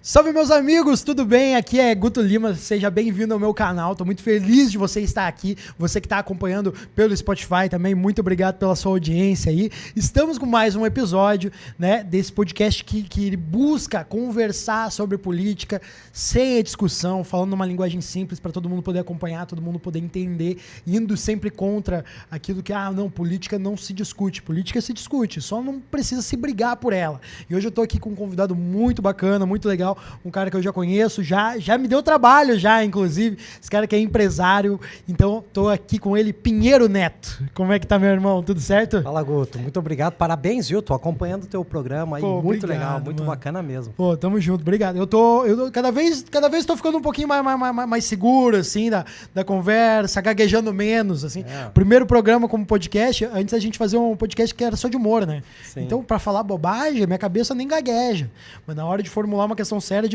Salve, meus amigos, tudo bem? Aqui é Guto Lima, seja bem-vindo ao meu canal. Estou muito feliz de você estar aqui, você que está acompanhando pelo Spotify também, muito obrigado pela sua audiência aí. Estamos com mais um episódio, né, desse podcast que busca conversar sobre política sem a discussão, falando uma linguagem simples para todo mundo poder acompanhar, todo mundo poder entender, indo sempre contra aquilo que, não, política não se discute, política se discute, só não precisa se brigar por ela. E hoje eu estou aqui com um convidado muito bacana, muito legal, um cara que eu já conheço, já me deu trabalho já, inclusive, esse cara que é empresário, então tô aqui com ele, Pinheiro Neto. Como é que tá, meu irmão? Tudo certo? Fala, Guto, muito obrigado, parabéns, viu? Tô acompanhando o teu programa aí, muito obrigado, legal, muito mano. Bacana mesmo. Pô, tamo junto, obrigado. Eu tô cada vez tô ficando um pouquinho mais seguro, assim, da conversa, gaguejando menos, assim. Primeiro programa como podcast, antes a gente fazia um podcast que era só de humor, né? Sim. Então, pra falar bobagem, minha cabeça nem gagueja. Mas na hora de formular uma questão séria,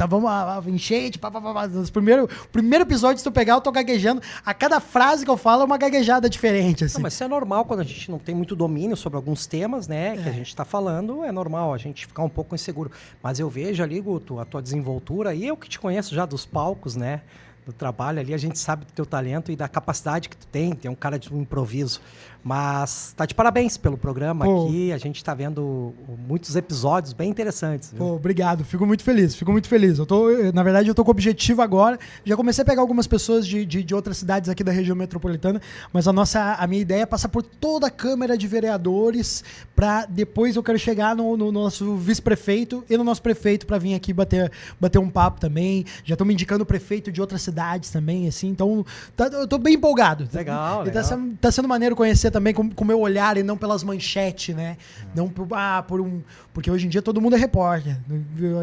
vamos lá, enchente, primeiro episódio, se tu pegar, eu tô gaguejando. A cada frase que eu falo é uma gaguejada diferente, assim. Não, mas isso é normal quando a gente não tem muito domínio sobre alguns temas, né, que a gente tá falando, é normal a gente ficar um pouco inseguro. Mas eu vejo ali, Guto, a tua desenvoltura, e eu que te conheço já dos palcos, né, do trabalho ali, a gente sabe do teu talento e da capacidade que tu tem um cara de um improviso. Mas tá de parabéns pelo programa aqui, a gente tá vendo muitos episódios bem interessantes. Viu? Pô, obrigado, fico muito feliz. Na verdade, eu tô com o objetivo agora, já comecei a pegar algumas pessoas de outras cidades aqui da região metropolitana, mas a minha ideia é passar por toda a Câmara de Vereadores, pra depois eu quero chegar no nosso vice-prefeito e no nosso prefeito pra vir aqui bater um papo também. Já tô me indicando o prefeito de outras cidades também, assim, então eu tô bem empolgado. Legal. Tá sendo maneiro conhecer também com o meu olhar e não pelas manchetes, né? Não porque hoje em dia todo mundo é repórter.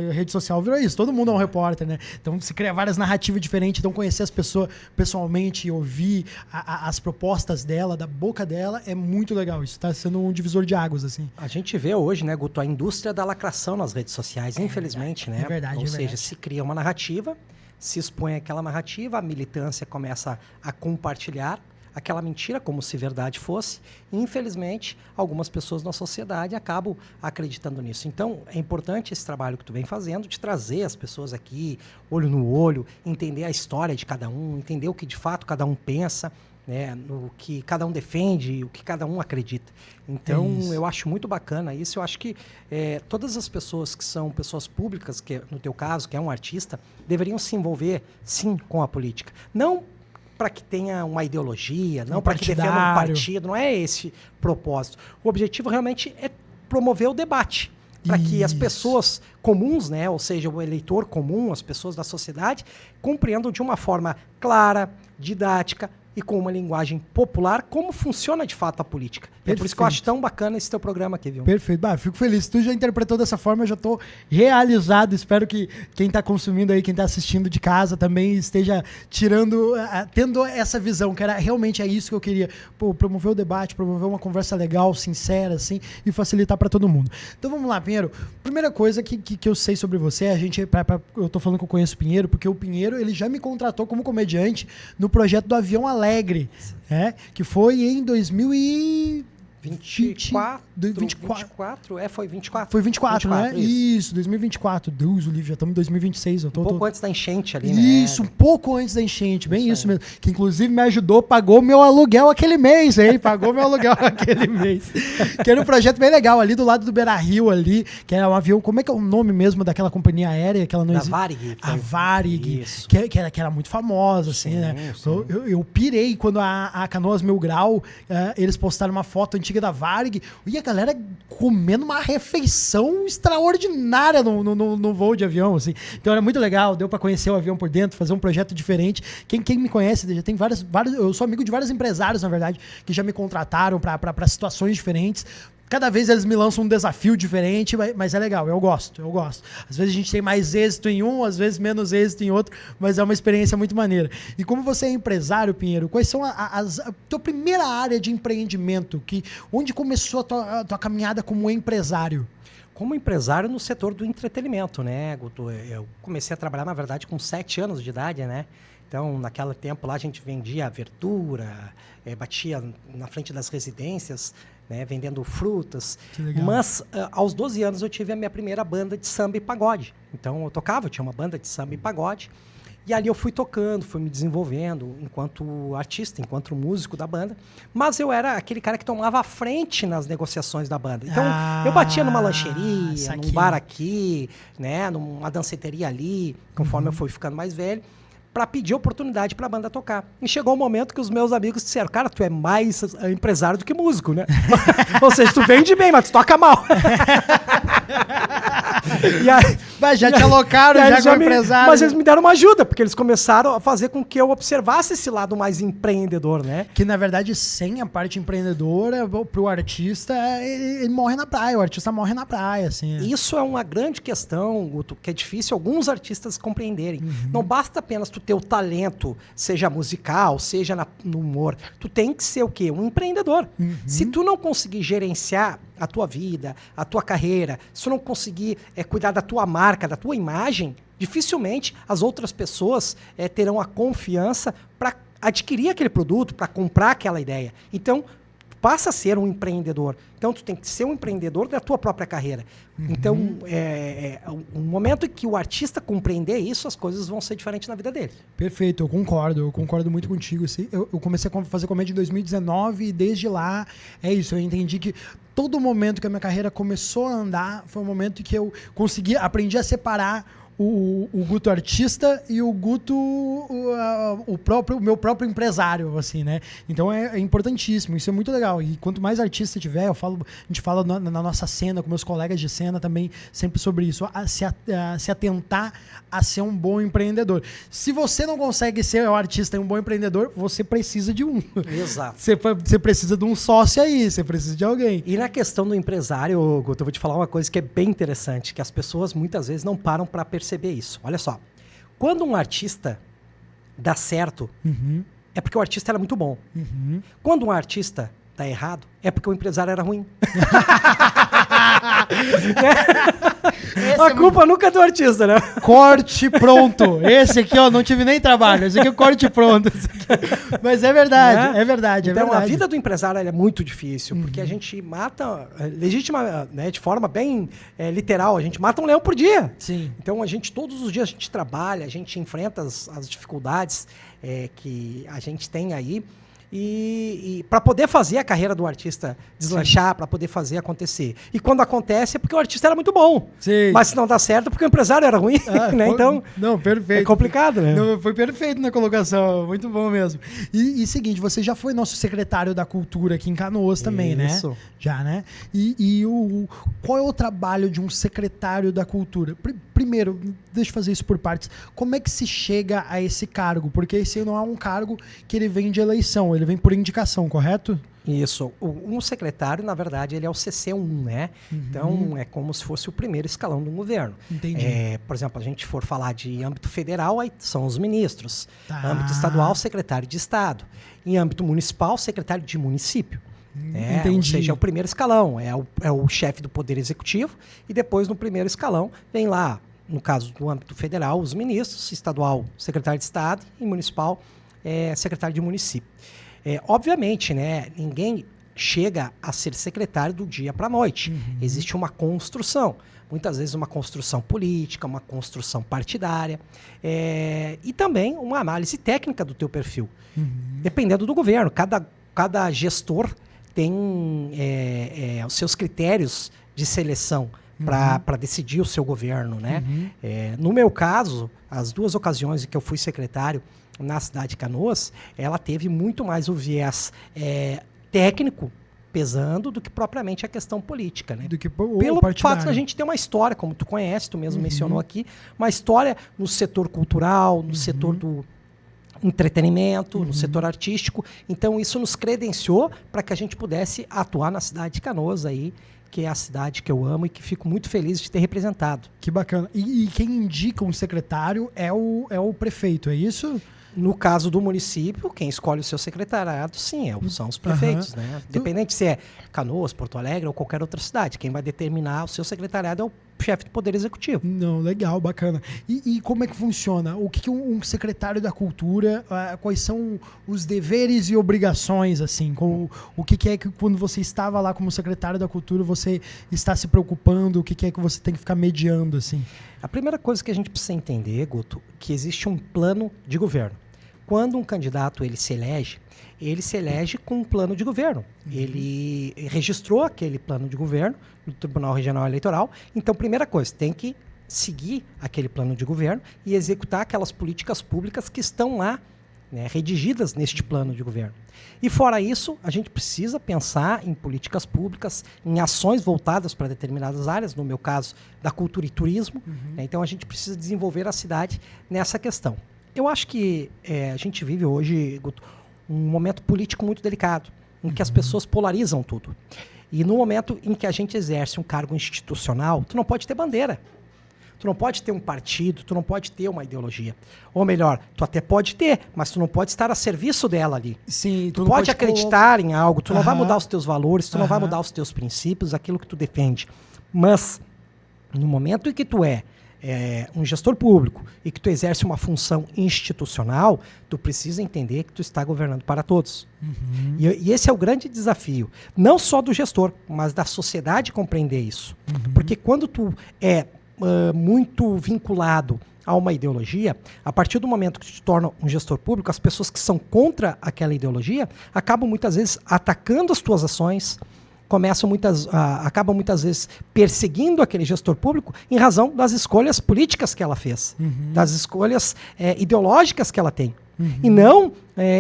A rede social virou isso, todo mundo é um repórter, né? Então se cria várias narrativas diferentes, então conhecer as pessoas pessoalmente e ouvir as propostas dela, da boca dela, é muito legal. Isso tá sendo um divisor de águas, assim. A gente vê hoje, né, Guto, a indústria da lacração nas redes sociais, infelizmente, né? É verdade. Ou seja, se cria uma narrativa, se expõe aquela narrativa, a militância começa a compartilhar aquela mentira como se verdade fosse, e infelizmente algumas pessoas na sociedade acabam acreditando nisso. Então é importante esse trabalho que tu vem fazendo, de trazer as pessoas aqui, olho no olho, entender a história de cada um, entender o que de fato cada um pensa, né, no que cada um defende, o que cada um acredita. Então eu acho muito bacana isso. Eu acho que todas as pessoas que são pessoas públicas, que no teu caso, que é um artista, deveriam se envolver sim com a política. Não para que tenha uma ideologia, não para que defenda um partido, não é esse propósito. O objetivo realmente é promover o debate, para que as pessoas comuns, né, ou seja, o eleitor comum, as pessoas da sociedade, compreendam de uma forma clara, didática e com uma linguagem popular como funciona de fato a política. É por isso que eu acho tão bacana esse teu programa aqui, viu? Perfeito. Fico feliz. Se tu já interpretou dessa forma, eu já estou realizado. Espero que quem está consumindo aí, quem está assistindo de casa também esteja tendo essa visão, que realmente é isso que eu queria. Promover o debate, promover uma conversa legal, sincera, assim, e facilitar para todo mundo. Então vamos lá, Pinheiro. Primeira coisa que eu sei sobre você, eu estou falando que eu conheço o Pinheiro, porque o Pinheiro, ele já me contratou como comediante no projeto do Avião Alegre, que foi em 2024. Foi 24. Foi 24, né? Isso, 2024. Deus, o livro, já estamos em 2026. Um pouco antes da enchente ali, né? Isso, um pouco antes da enchente, bem isso mesmo. Que inclusive me ajudou, pagou meu aluguel aquele mês, hein? Pagou meu aluguel aquele mês. Que era um projeto bem legal, ali do lado do Beira-Rio, ali, que era um avião, como é que é o nome mesmo daquela companhia aérea? Que ela não existe? Varig. A Varig, que era muito famosa, assim, né? Sim. Eu pirei quando a Canoas Mil Grau, eles postaram uma foto antiga da Varig, e a galera comendo uma refeição extraordinária no voo de avião, assim. Então era muito legal, deu para conhecer o avião por dentro, fazer um projeto diferente. Quem me conhece, já tem vários, eu sou amigo de vários empresários, na verdade, que já me contrataram para situações diferentes. Cada vez eles me lançam um desafio diferente, mas é legal, eu gosto. Às vezes a gente tem mais êxito em um, às vezes menos êxito em outro, mas é uma experiência muito maneira. E como você é empresário, Pinheiro, quais são a tua primeira área de empreendimento? Onde começou a tua caminhada como empresário? Como empresário no setor do entretenimento, né, Guto? Eu comecei a trabalhar, na verdade, com 7 anos de idade, né? Então, naquele tempo lá, a gente vendia verdura, batia na frente das residências, né, vendendo frutas. Que legal. Mas aos 12 anos eu tive a minha primeira banda de samba e pagode. Então eu tinha uma banda de samba e pagode. E ali eu fui tocando, fui me desenvolvendo enquanto artista, enquanto músico da banda. Mas eu era aquele cara que tomava a frente nas negociações da banda. Então, eu batia numa lancheria, num bar aqui, né, numa danceteria ali, conforme eu fui ficando mais velho, para pedir oportunidade para a banda tocar. E chegou um momento que os meus amigos disseram, cara, tu é mais empresário do que músico, né? Ou seja, tu vende bem, mas tu toca mal. Mas já te alocaram, já como empresário. Mas eles me deram uma ajuda, porque eles começaram a fazer com que eu observasse esse lado mais empreendedor, né? Que, na verdade, sem a parte empreendedora, pro artista, ele morre na praia. O artista morre na praia, assim. Isso é uma grande questão, Guto, que é difícil alguns artistas compreenderem. Não basta apenas tu ter o talento, seja musical, seja no humor. Tu tem que ser o quê? Um empreendedor. Se tu não conseguir gerenciar a tua vida, a tua carreira, se tu não conseguir cuidar da tua marca, da tua imagem, dificilmente as outras pessoas terão a confiança para adquirir aquele produto, para comprar aquela ideia. Então, passa a ser um empreendedor. Então, tu tem que ser um empreendedor da tua própria carreira. Então, um momento em que o artista compreender isso, as coisas vão ser diferentes na vida dele. Perfeito, eu concordo muito contigo. Assim. Eu comecei a fazer comédia em 2019 e desde lá é isso. Eu entendi que todo momento que a minha carreira começou a andar foi um momento que eu aprendi a separar o Guto artista e o Guto o meu próprio empresário, assim, né? Então é importantíssimo, isso é muito legal. E quanto mais artista tiver, a gente fala na nossa cena, com meus colegas de cena também, sempre sobre isso, se atentar a ser um bom empreendedor. Se você não consegue ser um artista e um bom empreendedor, você precisa de um. Exato. Você precisa de um sócio aí, você precisa de alguém. E na questão do empresário, Guto, eu vou te falar uma coisa que é bem interessante, que as pessoas muitas vezes não param para perceber isso. Olha só, quando um artista dá certo, é porque o artista era muito bom. Quando um artista dá errado, é porque o empresário era ruim. A culpa nunca é do artista, né? Corte pronto. Esse aqui, ó, não tive nem trabalho. Esse aqui é o corte pronto. Mas é verdade, né? É verdade. Então, a vida do empresário é muito difícil, porque a gente mata, né, de forma bem literal, a gente mata um leão por dia. Sim. Então, todos os dias a gente trabalha, a gente enfrenta as dificuldades que a gente tem aí. E para poder fazer a carreira do artista deslanchar, para poder fazer acontecer. E quando acontece é porque o artista era muito bom. Sim. Mas se não dá certo é porque o empresário era ruim. Né? Então, não, perfeito. É complicado, né? Não, foi perfeito na colocação, muito bom mesmo. E seguinte, você já foi nosso secretário da cultura aqui em Canoas também, né? Isso. Já, né? Qual é o trabalho de um secretário da cultura? Primeiro, deixa eu fazer isso por partes. Como é que se chega a esse cargo? Porque esse não é um cargo que ele vem de eleição, ele vem por indicação, correto? Isso. Um secretário, na verdade, ele é o CC1, né? Então, é como se fosse o primeiro escalão do governo. Entendi. Por exemplo, a gente for falar de âmbito federal, aí são os ministros. Tá. Âmbito estadual, secretário de Estado. Em âmbito municipal, secretário de município. Entendi. Ou seja, é o primeiro escalão, é o chefe do Poder Executivo, e depois, no primeiro escalão, vem lá, no caso do âmbito federal, os ministros, estadual, secretário de Estado, e municipal, secretário de município. Obviamente, né, ninguém chega a ser secretário do dia para a noite. Existe uma construção. Muitas vezes uma construção política, uma construção partidária, e também uma análise técnica do teu perfil. Dependendo do governo. Cada gestor tem os seus critérios de seleção para decidir o seu governo, né? No meu caso, as 2 ocasiões em que eu fui secretário na cidade de Canoas, ela teve muito mais o viés técnico pesando do que propriamente a questão política, né? Do que pelo fato da gente ter uma história, como tu conhece, tu mesmo mencionou aqui, uma história no setor cultural, no setor do entretenimento, no setor artístico. Então, isso nos credenciou para que a gente pudesse atuar na cidade de Canoas aí, que é a cidade que eu amo e que fico muito feliz de ter representado. Que bacana. E quem indica um secretário é o prefeito, é isso? No caso do município, quem escolhe o seu secretariado, sim, são os prefeitos, né? Independente se é Canoas, Porto Alegre ou qualquer outra cidade. Quem vai determinar o seu secretariado é o chefe do Poder Executivo. Não, legal, bacana. E como é que funciona? O que um secretário da Cultura, quais são os deveres e obrigações, assim? O que é que quando você estava lá como secretário da Cultura, você está se preocupando? O que é que você tem que ficar mediando, assim? A primeira coisa que a gente precisa entender, Guto, que existe um plano de governo. Quando um candidato ele se elege com um plano de governo. Ele registrou aquele plano de governo no Tribunal Regional Eleitoral. Então, primeira coisa, tem que seguir aquele plano de governo e executar aquelas políticas públicas que estão lá, né, redigidas neste plano de governo. E fora isso, a gente precisa pensar em políticas públicas, em ações voltadas para determinadas áreas, no meu caso, da cultura e turismo. Né? Então, a gente precisa desenvolver a cidade nessa questão. Eu acho que a gente vive hoje, Guto, um momento político muito delicado, em que as pessoas polarizam tudo. E no momento em que a gente exerce um cargo institucional, tu não pode ter bandeira. Tu não pode ter um partido, tu não pode ter uma ideologia. Ou melhor, tu até pode ter, mas tu não pode estar a serviço dela ali. Sim, tu pode acreditar em algo, tu não vai mudar os teus valores, tu não vai mudar os teus princípios, aquilo que tu defende. Mas, no momento em que tu é um gestor público e que tu exerce uma função institucional, tu precisa entender que tu está governando para todos. E esse é o grande desafio, não só do gestor, mas da sociedade compreender isso. Porque quando tu é muito vinculado a uma ideologia, a partir do momento que tu te torna um gestor público, as pessoas que são contra aquela ideologia acabam muitas vezes atacando as tuas ações, acabam muitas vezes perseguindo aquele gestor público em razão das escolhas políticas que ela fez, das escolhas ideológicas que ela tem. E não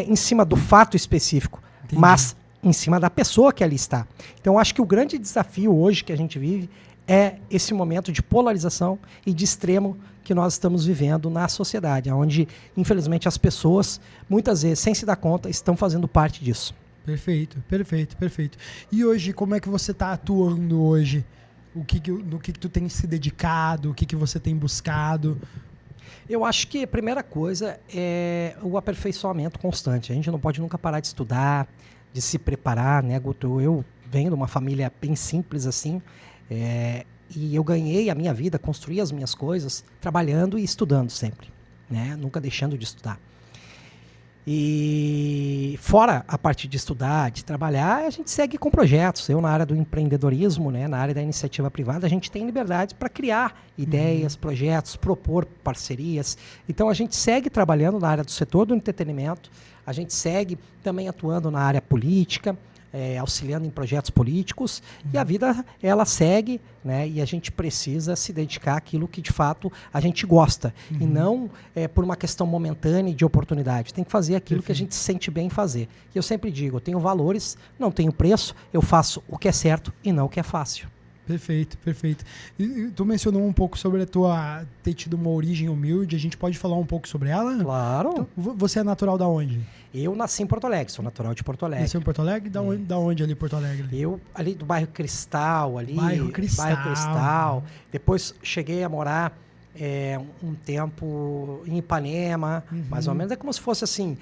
em cima do fato específico, mas em cima da pessoa que ali está. Então, acho que o grande desafio hoje que a gente vive é esse momento de polarização e de extremo que nós estamos vivendo na sociedade, onde, infelizmente, as pessoas, muitas vezes, sem se dar conta, estão fazendo parte disso. Perfeito, perfeito, perfeito. E hoje, como é que você está atuando hoje? No que tu tem se dedicado? O que você tem buscado? Eu acho que a primeira coisa é o aperfeiçoamento constante. A gente não pode nunca parar de estudar, de se preparar, né, Guto? Eu venho de uma família bem simples assim, e eu ganhei a minha vida, construí as minhas coisas trabalhando e estudando sempre, né? Nunca deixando de estudar. E fora a parte de estudar, de trabalhar, a gente segue com projetos. Eu, na área do empreendedorismo, né, na área da iniciativa privada, a gente tem liberdade para criar ideias, projetos, propor parcerias. Então, a gente segue trabalhando na área do setor do entretenimento, a gente segue também atuando na área política, auxiliando em projetos políticos, e a vida, ela segue, né, e a gente precisa se dedicar àquilo que, de fato, a gente gosta, e não por uma questão momentânea de oportunidade. Tem que fazer aquilo que a gente se sente bem em fazer. E eu sempre digo, eu tenho valores, não tenho preço, eu faço o que é certo e não o que é fácil. Perfeito, perfeito. E tu mencionou um pouco sobre a tua ter tido uma origem humilde, a gente pode falar um pouco sobre ela? Claro. Então, você é natural da onde? Eu nasci em Porto Alegre, sou natural de Porto Alegre. Nasceu em Porto Alegre? Da onde ali, Porto Alegre? Eu, ali do bairro Cristal, ali. Bairro Cristal. Depois cheguei a morar um tempo em Ipanema, mais ou menos. É como se fosse assim,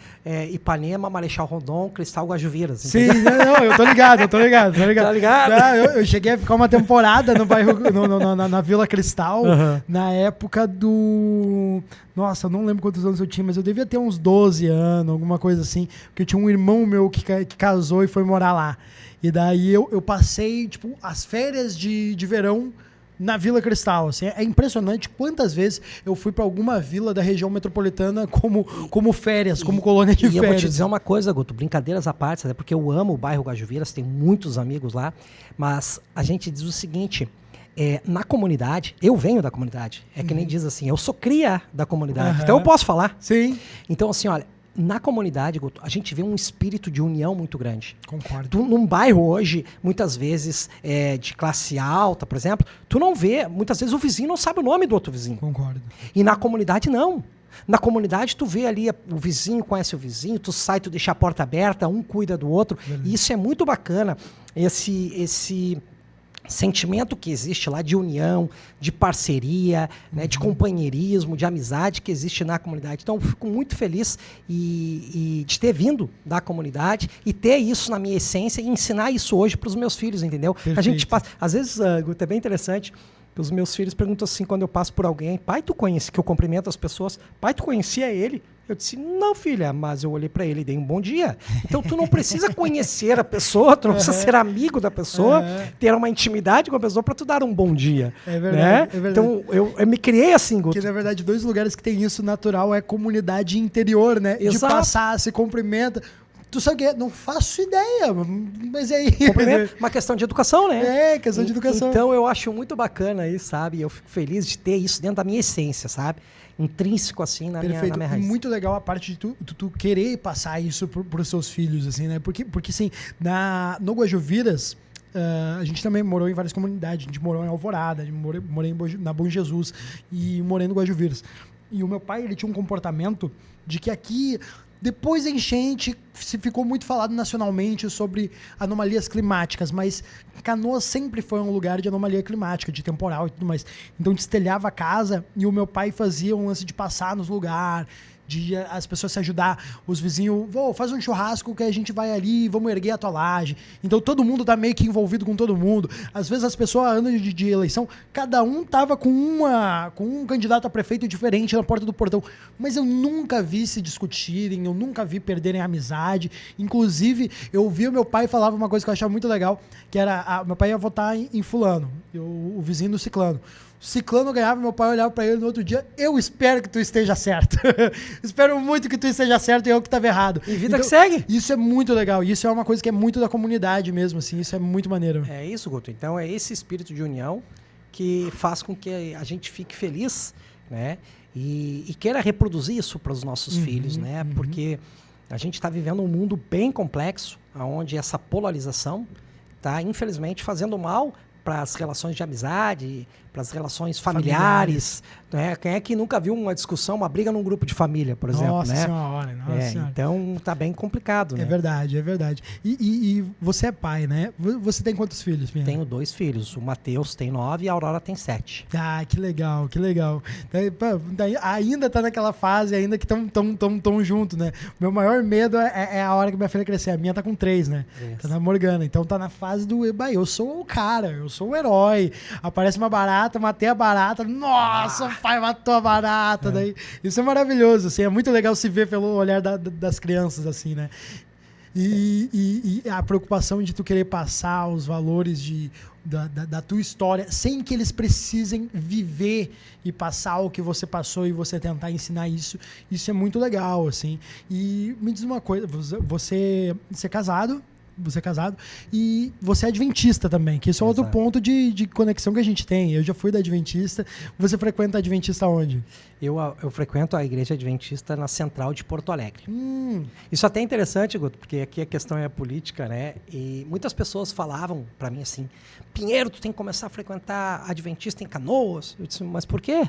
Ipanema, Marechal Rondon, Cristal, Guajuviras. Sim, não, eu tô ligado. Tá ligado? Eu cheguei a ficar uma temporada no bairro, na Vila Cristal, na época do... Nossa, eu não lembro quantos anos eu tinha, mas eu devia ter uns 12 anos, alguma coisa assim, porque eu tinha um irmão meu que casou e foi morar lá. E daí eu passei, tipo, as férias de verão na Vila Cristal, assim, é impressionante quantas vezes eu fui para alguma vila da região metropolitana como férias, como colônia de férias. E eu vou te dizer uma coisa, Guto, brincadeiras à parte, porque eu amo o bairro Guajuviras, tenho muitos amigos lá, mas a gente diz o seguinte, na comunidade, eu venho da comunidade, que nem diz assim, eu sou cria da comunidade, então eu posso falar. Sim. Então assim, olha, na comunidade, Guto, a gente vê um espírito de união muito grande. Concordo. Num bairro hoje, muitas vezes, de classe alta, por exemplo, tu não vê, muitas vezes o vizinho não sabe o nome do outro vizinho. Concordo. E na comunidade, não. Na comunidade, tu vê ali, o vizinho conhece o vizinho, tu sai, tu deixa a porta aberta, um cuida do outro. Verdade. E isso é muito bacana, esse sentimento que existe lá de união, de parceria, né, de companheirismo, de amizade que existe na comunidade. Então, eu fico muito feliz de ter vindo da comunidade e ter isso na minha essência e ensinar isso hoje para os meus filhos, entendeu? Perfeito. A gente passa, às vezes, Guto, é bem interessante, Os meus filhos perguntam assim, quando eu passo por alguém, pai, tu conhece, que eu cumprimento as pessoas, pai, tu conhecia ele? Eu disse, não, filha, mas eu olhei para ele e dei um bom dia. Então, tu não precisa conhecer a pessoa, tu não precisa ser amigo da pessoa, ter uma intimidade com a pessoa para tu dar um bom dia. É verdade, né? é verdade. Então, eu me criei assim, Guto. Que, na verdade, 2 lugares que tem isso natural é comunidade interior, né? Exato. De passar, se cumprimenta. Tu sabe o que é? Não faço ideia, mas é aí. Cumprimento, uma questão de educação, né? É, questão de educação. Então, eu acho muito bacana isso, sabe? Eu fico feliz de ter isso dentro da minha essência, sabe? Intrínseco, assim, na minha raiz. E muito legal a parte de tu querer passar isso pros seus filhos, assim, né? Porque assim, no Guajuviras, a gente também morou em várias comunidades. A gente morou em Alvorada, morei na Bom Jesus e morei no Guajuviras. E o meu pai, ele tinha um comportamento de que aqui, depois da enchente, se ficou muito falado nacionalmente sobre anomalias climáticas, mas Canoas sempre foi um lugar de anomalia climática, de temporal e tudo mais. Então destelhava a casa e o meu pai fazia um lance de passar nos lugares, de as pessoas se ajudar, os vizinhos, faz um churrasco que a gente vai ali, vamos erguer a tua laje. Então todo mundo tá meio que envolvido com todo mundo. Às vezes as pessoas andam de eleição, cada um tava com um candidato a prefeito diferente na porta do portão. Mas eu nunca vi se discutirem, eu nunca vi perderem a amizade. Inclusive, eu ouvi o meu pai falava uma coisa que eu achava muito legal, que era, meu pai ia votar em fulano, o vizinho do ciclano. Ciclano ganhava, meu pai olhava pra ele no outro dia, eu espero que tu esteja certo. Espero muito que tu esteja certo e eu que estava errado. E vida que segue. Isso é muito legal. Isso é uma coisa que é muito da comunidade mesmo, assim. Isso é muito maneiro. É isso, Guto. Então é esse espírito de união que faz com que a gente fique feliz, né? E queira reproduzir isso para os nossos filhos, né? Porque a gente está vivendo um mundo bem complexo, onde essa polarização está, infelizmente, fazendo mal para as relações de amizade, para as relações familiares. Né? Quem é que nunca viu uma discussão, uma briga num grupo de família, por exemplo? Nossa né? Senhora, nossa senhora. Então tá bem complicado. É né? verdade, é verdade. E você é pai, né? Você tem quantos filhos, Pinha? Tenho 2 filhos. O Matheus tem 9 e a Aurora tem 7. Ah, que legal, que legal. Ainda tá naquela fase, ainda que tão junto, né? Meu maior medo é a hora que minha filha crescer. A minha tá com 3, né? Isso. Tá na Morgana. Então tá na fase do... Eu sou o cara, eu sou o herói. Aparece uma barata, matei a barata. Nossa, o pai matou a barata. Daí, isso é maravilhoso, assim. É muito legal se ver pelo olhar das crianças, assim, né? E a preocupação de tu querer passar os valores da tua história sem que eles precisem viver e passar o que você passou e você tentar ensinar isso é muito legal, assim. E me diz uma coisa, você é casado? Você é casado e você é adventista também, que isso é outro ponto de conexão que a gente tem. Eu já fui da adventista. Você frequenta a adventista onde? Eu frequento a igreja adventista na Central de Porto Alegre. Isso até é interessante, Guto, porque aqui a questão é a política, né? E muitas pessoas falavam para mim assim, Pinheiro, tu tem que começar a frequentar a adventista em Canoas. Eu disse, mas por quê?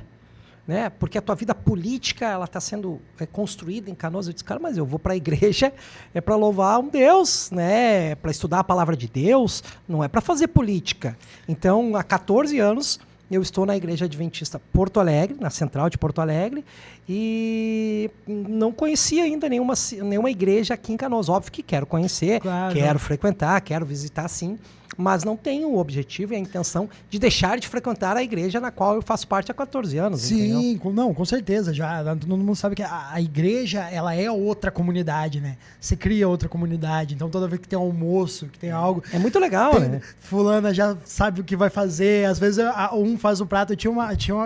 Né? Porque a tua vida política ela está sendo construída em Canoas. Eu disse, cara, mas eu vou para a igreja é para louvar um Deus, né? Para estudar a palavra de Deus, não é para fazer política. Então, há 14 anos eu estou na igreja adventista Porto Alegre, na Central de Porto Alegre, e não conhecia ainda nenhuma igreja aqui em Canoas. Óbvio que quero conhecer, quero frequentar, quero visitar sim, mas não tenho o objetivo e a intenção de deixar de frequentar a igreja na qual eu faço parte há 14 anos. Sim, com certeza. Já todo mundo sabe que a igreja ela é outra comunidade, né? Você cria outra comunidade. Então toda vez que tem um almoço, que tem algo... É muito legal, né? Fulana já sabe o que vai fazer. Às vezes um faz o prato.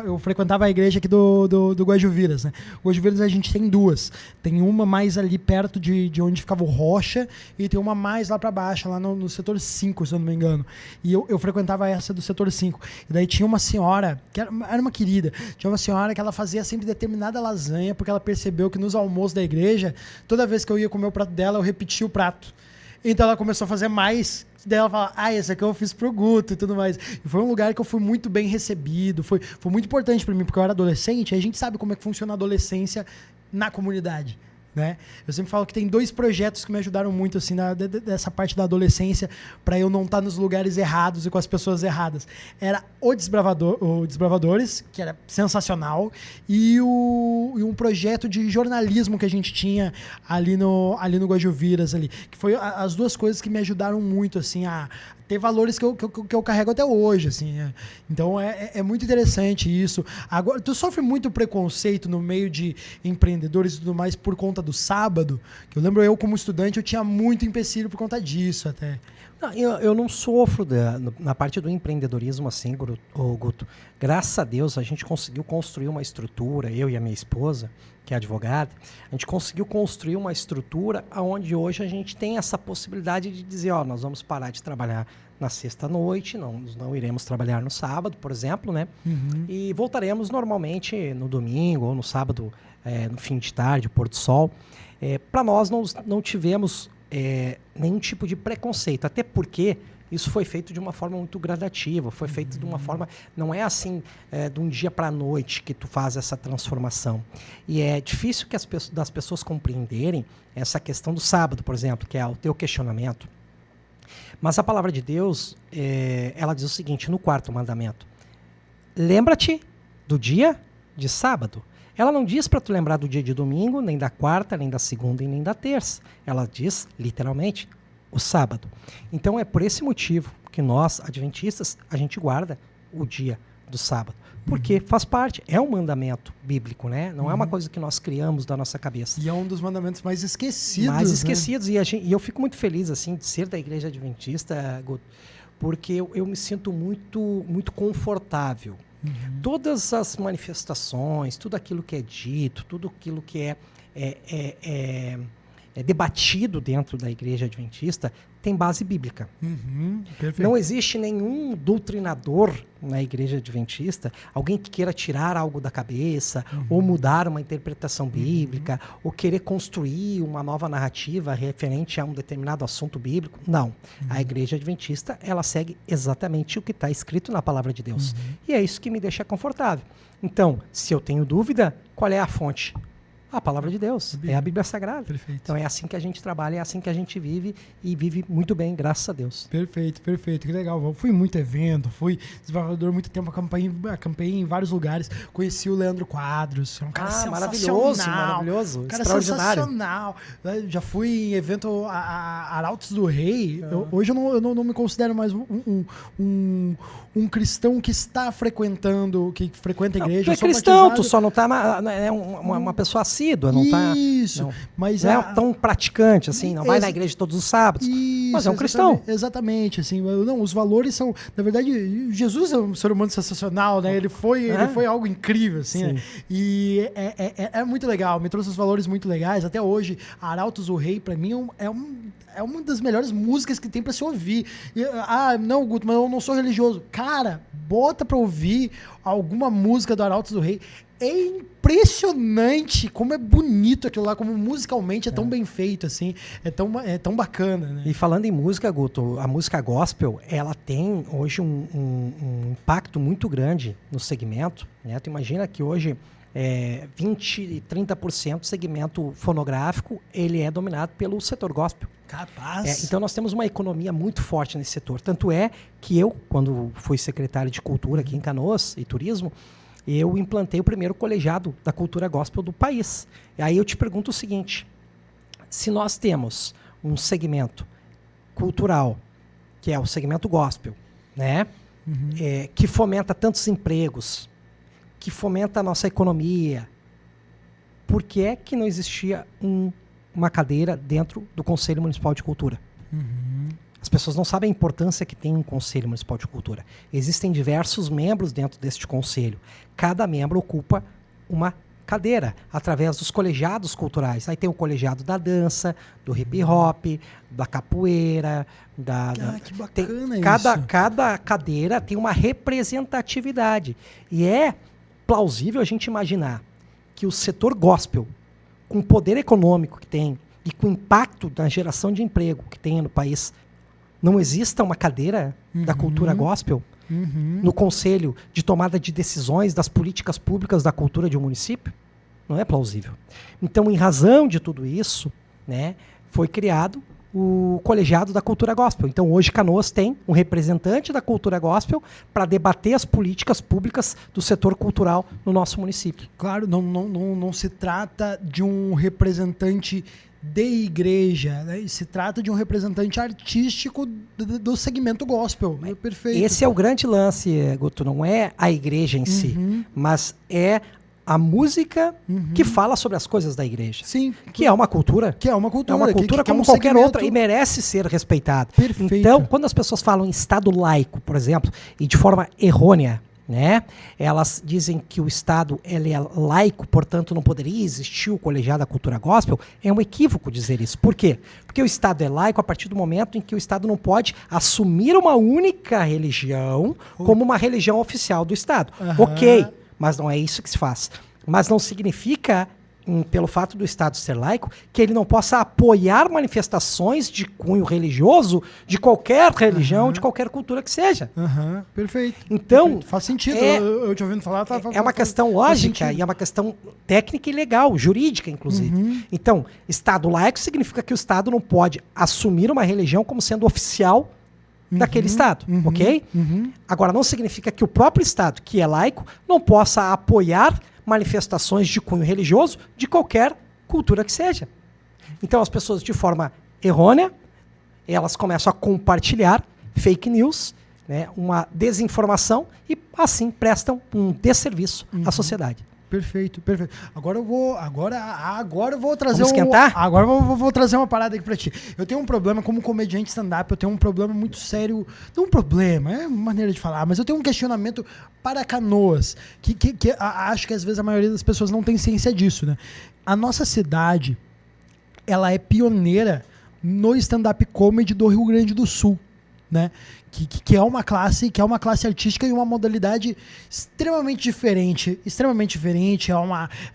Eu frequentava a igreja aqui do Guajuviras, né? O Guajuviras a gente tem 2. Tem uma mais ali perto de onde ficava o Rocha e tem uma mais lá pra baixo, lá no setor 5, se eu não me engano. E eu frequentava essa do setor 5. E daí tinha uma senhora, que era uma querida, tinha uma senhora que ela fazia sempre determinada lasanha, porque ela percebeu que nos almoços da igreja, toda vez que eu ia comer o prato dela, eu repetia o prato. Então ela começou a fazer mais. Daí ela fala, esse aqui eu fiz pro Guto e tudo mais. E foi um lugar que eu fui muito bem recebido. Foi muito importante para mim, porque eu era adolescente, e a gente sabe como é que funciona a adolescência na comunidade. Né? Eu sempre falo que tem 2 projetos que me ajudaram muito assim, dessa parte da adolescência, para eu não estar nos lugares errados e com as pessoas erradas. Era o Desbravadores, que era sensacional, e um projeto de jornalismo que a gente tinha ali no Guajuviras, ali, que foi as 2 coisas que me ajudaram muito assim, a ter valores que eu carrego até hoje, assim. Então é muito interessante isso. Agora, tu sofre muito preconceito no meio de empreendedores e tudo mais por conta do sábado? Que eu lembro, eu como estudante, eu tinha muito empecilho por conta disso até. Não, eu não sofro na parte do empreendedorismo assim, Guto. Graças a Deus a gente conseguiu construir uma estrutura, eu e a minha esposa, que é advogada, a gente conseguiu construir uma estrutura onde hoje a gente tem essa possibilidade de dizer, ó, nós vamos parar de trabalhar na sexta-noite, não iremos trabalhar no sábado, por exemplo, né? Uhum. E voltaremos normalmente no domingo ou no sábado, no fim de tarde, pôr do sol. Para nós não tivemos nenhum tipo de preconceito, até porque isso foi feito de uma forma muito gradativa, foi feito de uma forma, não é assim de um dia para a noite que tu faz essa transformação. E é difícil que das pessoas compreenderem essa questão do sábado, por exemplo, que é o teu questionamento. Mas a palavra de Deus, ela diz o seguinte, no 4º mandamento, lembra-te do dia de sábado. Ela não diz para tu lembrar do dia de domingo, nem da quarta, nem da segunda e nem da terça. Ela diz, literalmente, o sábado. Então é por esse motivo que nós, adventistas, a gente guarda o dia do sábado. Porque faz parte, é um mandamento bíblico, né? Não é uma coisa que nós criamos da nossa cabeça. E é um dos mandamentos mais esquecidos. Mais esquecidos. Né? E eu fico muito feliz, assim, de ser da igreja adventista, Guto, porque eu me sinto muito, muito confortável. Todas as manifestações, tudo aquilo que é dito, tudo aquilo que é debatido dentro da igreja adventista tem base bíblica. Perfeito. Não existe nenhum doutrinador na igreja adventista, alguém que queira tirar algo da cabeça, ou mudar uma interpretação bíblica, ou querer construir uma nova narrativa referente a um determinado assunto bíblico. Não. A igreja adventista, ela segue exatamente o que está escrito na palavra de Deus. E é isso que me deixa confortável. Então, se eu tenho dúvida, qual é a fonte? A palavra de Deus, é a Bíblia Sagrada. Perfeito. Então é assim que a gente trabalha, é assim que a gente vive e vive muito bem, graças a Deus. Perfeito, que legal. Eu fui em muito evento, fui desenvolvedor muito tempo, acampei em vários lugares, conheci o Leandro Quadros, é um cara sensacional. Maravilhoso, um cara extraordinário. Sensacional. Já fui em evento Arautos do Rei. Hoje eu não me considero mais um cristão que está frequentando, que frequenta a igreja. Tu é cristão, tu só não tá uma pessoa assídua, não tá... Isso, mas não é tão praticante, assim, não vai na igreja todos os sábados, mas é um cristão. Exatamente, assim, não, os valores são, na verdade, Jesus é um ser humano sensacional, né, ele foi algo incrível, assim, né? E é muito legal, me trouxe os valores muito legais, até hoje, Arautos do Rei, pra mim, é uma das melhores músicas que tem pra se ouvir. Não, Guto, mas eu não sou religioso. Cara, bota pra ouvir alguma música do Arautos do Rei. É impressionante como é bonito aquilo lá, como musicalmente é tão bem feito, assim, é tão bacana, né? E falando em música, Guto, a música gospel, ela tem hoje um impacto muito grande no segmento, né? Tu imagina que hoje 20, 30% do segmento fonográfico, ele é dominado pelo setor gospel. Capaz. Então nós temos uma economia muito forte nesse setor. Tanto é que eu, quando fui secretário de Cultura aqui em Canoas e Turismo, eu implantei o primeiro colegiado da cultura gospel do país. E aí eu te pergunto o seguinte, se nós temos um segmento cultural, que é o segmento gospel, né, que fomenta tantos empregos, que fomenta a nossa economia, por que é que não existia uma cadeira dentro do Conselho Municipal de Cultura? As pessoas não sabem a importância que tem um Conselho Municipal de Cultura. Existem diversos membros dentro deste conselho. Cada membro ocupa uma cadeira, através dos colegiados culturais. Aí tem o colegiado da do hip hop, da capoeira, que bacana isso. Cada cadeira tem uma representatividade. E é plausível a gente imaginar que o setor gospel, com o poder econômico que tem e com o impacto da geração de emprego que tem no país, não exista uma cadeira da cultura gospel no conselho de tomada de decisões das políticas públicas da cultura de um município? Não é plausível. Então, em razão de tudo isso, né, foi criado o colegiado da cultura gospel. Então, hoje, Canoas tem um representante da cultura gospel para debater as políticas públicas do setor cultural no nosso município. Claro, não se trata de um representante de igreja, né? Se trata de um representante artístico do segmento gospel. Perfeito. Esse é o grande lance, Guto, não é a igreja em si, mas é a música que fala sobre as coisas da igreja. Sim. Que é uma cultura. Que é uma cultura. É uma cultura como é um qualquer segmento... outra e merece ser respeitada. Perfeito. Então, quando as pessoas falam em Estado laico, por exemplo, e de forma errônea, né? Elas dizem que o Estado ele é laico, portanto não poderia existir o colegiado da cultura gospel. É um equívoco dizer isso. Por quê? Porque o Estado é laico a partir do momento em que o Estado não pode assumir uma única religião como uma religião oficial do Estado. Ok, mas não é isso que se faz. Mas não significa, pelo fato do Estado ser laico, que ele não possa apoiar manifestações de cunho religioso de qualquer religião, de qualquer cultura que seja. Perfeito. Então, perfeito. Faz sentido. Eu te ouvindo falar. É uma questão lógica e é uma questão técnica e legal, jurídica, inclusive. Então, Estado laico significa que o Estado não pode assumir uma religião como sendo oficial daquele Estado, ok? Agora, não significa que o próprio Estado, que é laico, não possa apoiar manifestações de cunho religioso de qualquer cultura que seja. Então as pessoas, de forma errônea, elas começam a compartilhar fake news, né, uma desinformação e assim prestam um desserviço à sociedade. Perfeito, perfeito. Agora eu vou trazer Vamos esquentar? Agora eu vou trazer uma parada aqui pra ti. Eu tenho um problema como comediante stand-up, eu tenho um problema muito sério. Não um problema, é uma maneira de falar, mas eu tenho um questionamento para Canoas, que acho que às vezes a maioria das pessoas não tem ciência disso, né? A nossa cidade, ela é pioneira no stand-up comedy do Rio Grande do Sul, né? Que é uma classe artística e uma modalidade extremamente diferente, é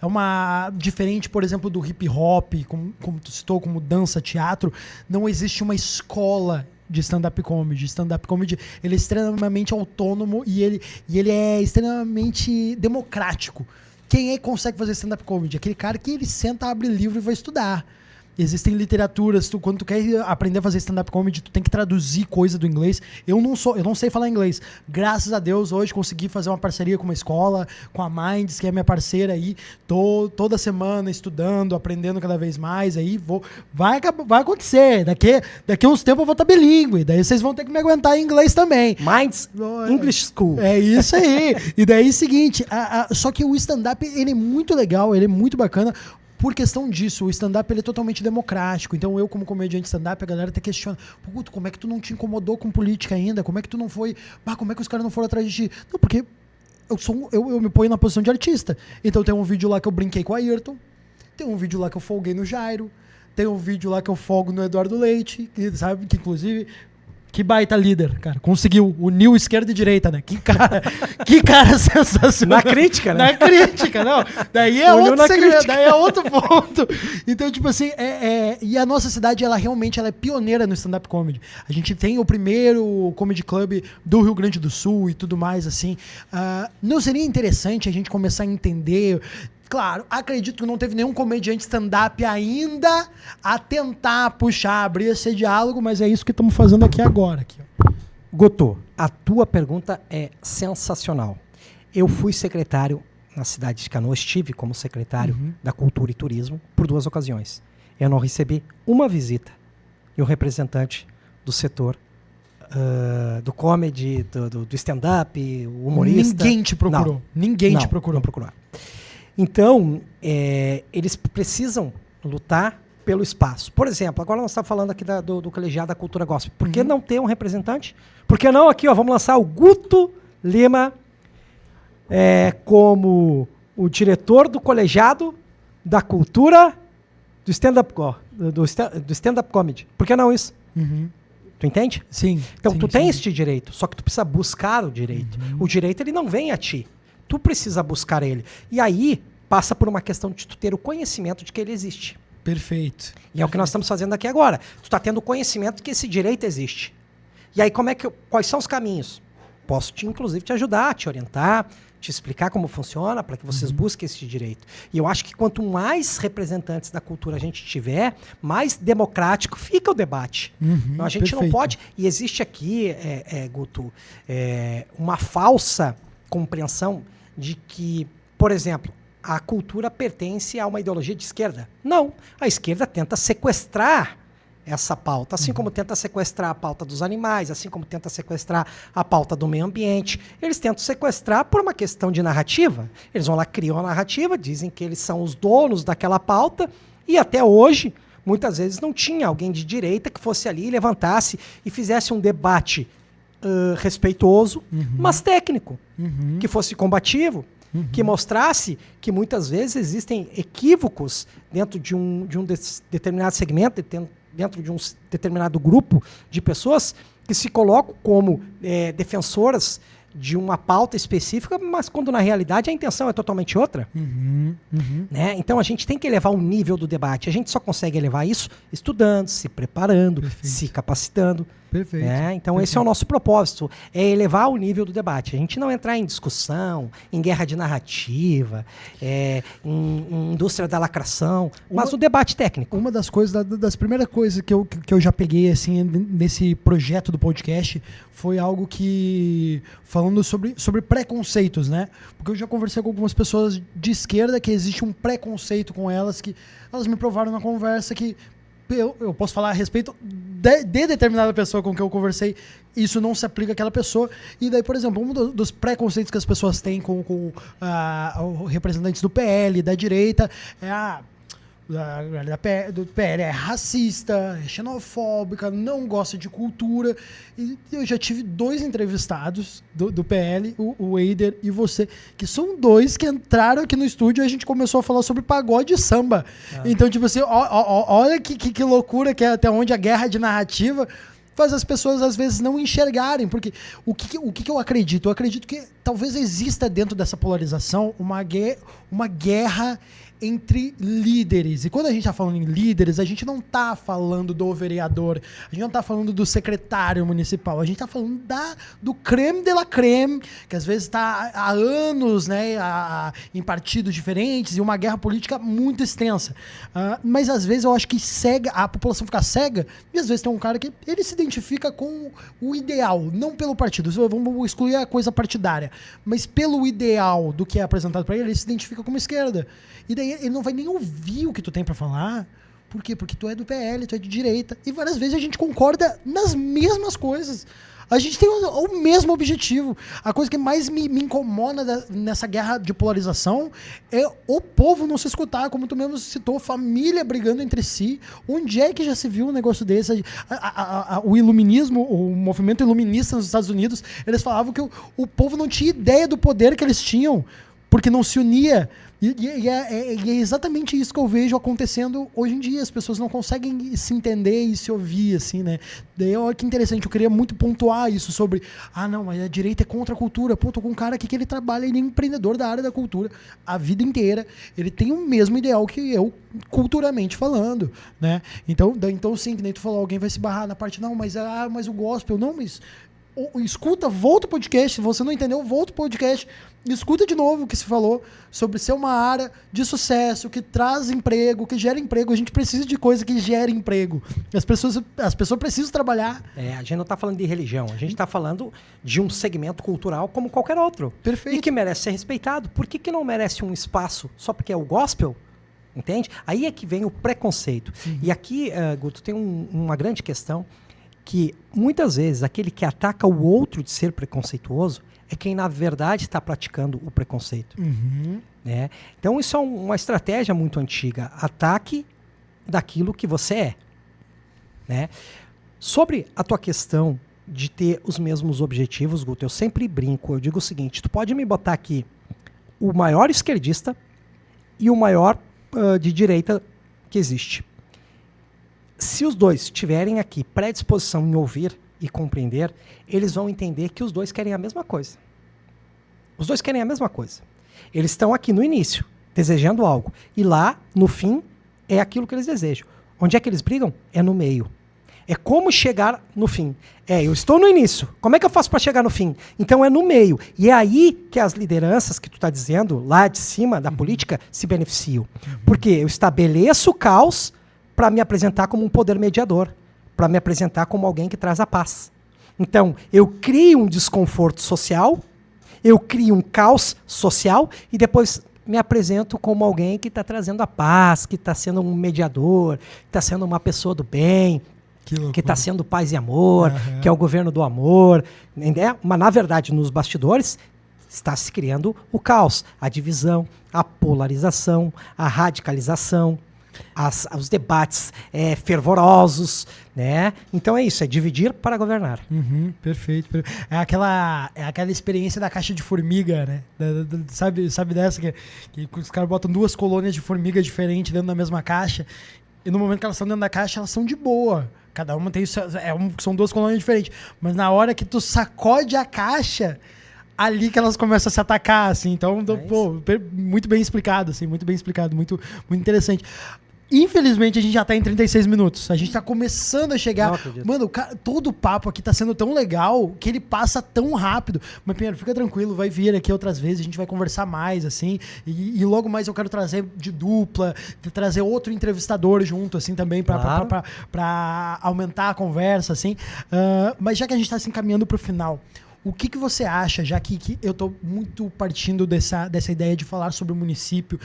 uma diferente, por exemplo, do hip hop, como tu citou, como dança, teatro. Não existe uma escola de stand-up comedy. Stand-up comedy, ele é extremamente autônomo e ele é extremamente democrático. Quem é que consegue fazer stand-up comedy? Aquele cara que ele senta, abre livro e vai estudar. Existem literaturas, quando tu quer aprender a fazer stand-up comedy, tu tem que traduzir coisa do inglês. Eu não sei falar inglês. Graças a Deus, hoje consegui fazer uma parceria com uma escola, com a Minds, que é minha parceira aí. Tô toda semana estudando, aprendendo cada vez mais. Aí vai acontecer. Daqui a uns tempos eu vou estar bilíngue. Daí vocês vão ter que me aguentar em inglês também. Minds English School. É isso aí. E daí é o seguinte, só que o stand-up, ele é muito legal, ele é muito bacana. Por questão disso, o stand-up ele é totalmente democrático. Então eu, como comediante stand-up, a galera até questiona: Puto, como é que tu não te incomodou com política ainda? Como é que tu não foi... como é que os caras não foram atrás de ti? Não, porque eu me ponho na posição de artista. Então tem um vídeo lá que eu brinquei com a Ayrton, tem um vídeo lá que eu folguei no Jairo, tem um vídeo lá que eu folgo no Eduardo Leite, que inclusive... Que baita líder, cara. Conseguiu. Uniu esquerda e direita, né? Que cara sensacional. Na crítica, né? Na crítica, não. Daí é outro ponto. Então, tipo assim, e a nossa cidade, ela realmente é pioneira no stand-up comedy. A gente tem o primeiro comedy club do Rio Grande do Sul e tudo mais, assim. Não seria interessante a gente começar a entender... Claro, acredito que não teve nenhum comediante stand-up ainda a tentar abrir esse diálogo, mas é isso que estamos fazendo aqui agora. Gotô, a tua pergunta é sensacional. Eu fui secretário na cidade de Canoas, estive como secretário da Cultura e Turismo por 2 ocasiões. Eu não recebi uma visita de um representante do setor do comedy, do stand-up, humorista. Ninguém te procurou. Não. Ninguém te procurou. Não procurou. Então, eles precisam lutar pelo espaço. Por exemplo, agora nós estamos falando aqui do colegiado da cultura gospel. Por que não ter um representante? Por que não aqui, vamos lançar o Guto Lima como o diretor do colegiado da cultura do stand-up comedy. Por que não isso? Tu entende? Sim. Então, sim, tu tem este direito, só que tu precisa buscar o direito. O direito, ele não vem a ti. Tu precisa buscar ele. E aí, passa por uma questão de tu ter o conhecimento de que ele existe. Perfeito. E é o que nós estamos fazendo aqui agora. Tu está tendo conhecimento de que esse direito existe. E aí, quais são os caminhos? Posso, inclusive, te ajudar, te orientar, te explicar como funciona, para que vocês busquem esse direito. E eu acho que quanto mais representantes da cultura a gente tiver, mais democrático fica o debate. Então, a gente não pode... E existe aqui, Guto, uma falsa compreensão de que, por exemplo, a cultura pertence a uma ideologia de esquerda. Não, a esquerda tenta sequestrar essa pauta, assim como tenta sequestrar a pauta dos animais, assim como tenta sequestrar a pauta do meio ambiente. Eles tentam sequestrar por uma questão de narrativa. Eles vão lá, criam a narrativa, dizem que eles são os donos daquela pauta, e até hoje, muitas vezes não tinha alguém de direita que fosse ali, levantasse e fizesse um debate respeitoso, mas técnico, que fosse combativo, que mostrasse que muitas vezes existem equívocos dentro de um determinado segmento, dentro de um determinado grupo de pessoas que se colocam como defensoras de uma pauta específica, mas quando na realidade a intenção é totalmente outra. Né? Então a gente tem que elevar o nível do debate. A gente só consegue elevar isso estudando, se preparando, se capacitando. Perfeito. Então esse é o nosso propósito, é elevar o nível do debate. A gente não entrar em discussão, em guerra de narrativa, em indústria da lacração, mas o debate técnico. Uma das coisas, das primeiras coisas que eu já peguei assim, nesse projeto do podcast foi algo que, falando sobre preconceitos, né? Porque eu já conversei com algumas pessoas de esquerda que existe um preconceito com elas, que elas me provaram na conversa que eu posso falar a respeito de determinada pessoa com quem eu conversei, isso não se aplica àquela pessoa. E daí, por exemplo, um dos preconceitos que as pessoas têm com os representantes do PL, da direita, do PL é racista, é xenofóbica, não gosta de cultura. E eu já tive 2 entrevistados do PL, o Eider e você, que são 2 que entraram aqui no estúdio e a gente começou a falar sobre pagode e samba. Então, tipo assim, olha que loucura que é até onde a guerra de narrativa faz as pessoas às vezes não enxergarem, porque o que eu acredito? Eu acredito que talvez exista dentro dessa polarização uma guerra entre líderes. E quando a gente está falando em líderes, a gente não está falando do vereador, a gente não está falando do secretário municipal, a gente está falando do creme de la creme, que às vezes está há anos, né, em partidos diferentes, e uma guerra política muito extensa. Mas às vezes eu acho que a população fica cega, e às vezes tem um cara que ele se identifica com o ideal, não pelo partido. Vamos excluir a coisa partidária, mas pelo ideal do que é apresentado para ele se identifica como esquerda. E daí ele não vai nem ouvir o que tu tem pra falar. Por quê? Porque tu é do PL, tu é de direita. E várias vezes a gente concorda nas mesmas coisas. A gente tem o mesmo objetivo. A coisa que mais me incomoda nessa guerra de polarização é o povo não se escutar, como tu mesmo citou, família brigando entre si. Onde é que já se viu um negócio desse? O iluminismo, o movimento iluminista nos Estados Unidos, eles falavam que o povo não tinha ideia do poder que eles tinham, porque não se unia. E é exatamente isso que eu vejo acontecendo hoje em dia. As pessoas não conseguem se entender e se ouvir, assim, né? Daí, olha que interessante, eu queria muito pontuar isso sobre, não, mas a direita é contra a cultura. Pô, tô com um cara aqui que ele trabalha, ele é empreendedor da área da cultura a vida inteira. Ele tem o mesmo ideal que eu, culturalmente falando, né? Então sim, que nem tu falou, alguém vai se barrar na parte, não, mas o gospel, não, mas... Escuta, volta o podcast. Se você não entendeu, volta o podcast. Escuta de novo o que se falou sobre ser uma área de sucesso, que traz emprego, que gera emprego. A gente precisa de coisa que gere emprego. As pessoas precisam trabalhar. A gente não está falando de religião. A gente está falando de um segmento cultural como qualquer outro. Perfeito. E que merece ser respeitado. Por que não merece um espaço só porque é o gospel? Entende? Aí é que vem o preconceito. E aqui, Guto, tem uma grande questão, que muitas vezes aquele que ataca o outro de ser preconceituoso é quem na verdade está praticando o preconceito. Né? Então isso é uma estratégia muito antiga. Ataque daquilo que você é. Né? Sobre a tua questão de ter os mesmos objetivos, Guto, eu sempre brinco, eu digo o seguinte, tu pode me botar aqui o maior esquerdista e o maior de direita que existe. Se os dois tiverem aqui predisposição em ouvir e compreender, eles vão entender que os dois querem a mesma coisa. Os dois querem a mesma coisa. Eles estão aqui no início, desejando algo. E lá, no fim, é aquilo que eles desejam. Onde é que eles brigam? É no meio. É como chegar no fim. Eu estou no início. Como é que eu faço para chegar no fim? Então é no meio. E é aí que as lideranças que tu está dizendo, lá de cima da política, se beneficiam. Porque eu estabeleço o caos para me apresentar como um poder mediador, para me apresentar como alguém que traz a paz. Então, eu crio um desconforto social, eu crio um caos social e depois me apresento como alguém que está trazendo a paz, que está sendo um mediador, que está sendo uma pessoa do bem, que está sendo paz e amor, que é o governo do amor. Né? Mas, na verdade, nos bastidores, está se criando o caos, a divisão, a polarização, a radicalização, os debates fervorosos, né? Então é isso, é dividir para governar. Perfeito. É aquela experiência da caixa de formiga, né? Sabe dessa que os caras botam 2 colônias de formiga diferentes dentro da mesma caixa, e no momento que elas estão dentro da caixa, elas são de boa. Cada uma tem são 2 colônias diferentes. Mas na hora que tu sacode a caixa, ali que elas começam a se atacar, assim. Então, muito bem explicado, assim, muito muito interessante. Infelizmente, a gente já tá em 36 minutos. A gente tá começando a chegar. Mano, todo o papo aqui tá sendo tão legal que ele passa tão rápido. Mas, Pinheiro, fica tranquilo, vai vir aqui outras vezes, a gente vai conversar mais, assim. E logo mais eu quero trazer de dupla, trazer outro entrevistador junto, assim, também, pra aumentar a conversa, assim. Mas já que a gente tá se encaminhando pro final, o que você acha, já que eu estou muito partindo dessa ideia de falar sobre o município?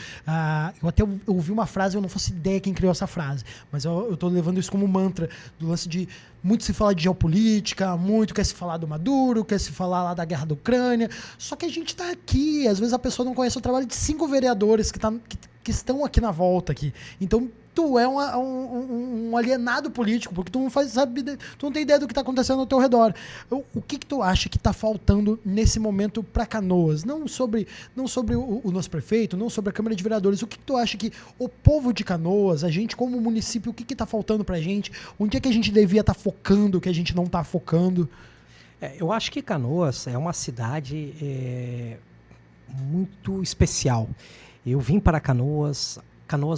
Eu até ouvi uma frase, eu não faço ideia quem criou essa frase, mas eu estou levando isso como mantra, do lance de muito se falar de geopolítica, muito quer se falar do Maduro, quer se falar lá da guerra da Ucrânia, só que a gente está aqui, às vezes a pessoa não conhece o trabalho de 5 vereadores que estão aqui na volta aqui. Então, tu é um alienado político, porque tu não tem ideia do que está acontecendo ao teu redor. O que tu acha que está faltando nesse momento para Canoas? Não sobre o nosso prefeito, não sobre a Câmara de Vereadores. O que tu acha que o povo de Canoas, a gente como município, o que está faltando para a gente? Onde é que a gente devia estar focando, que a gente não está focando? Eu acho que Canoas é uma cidade muito especial. Eu vim para Canoas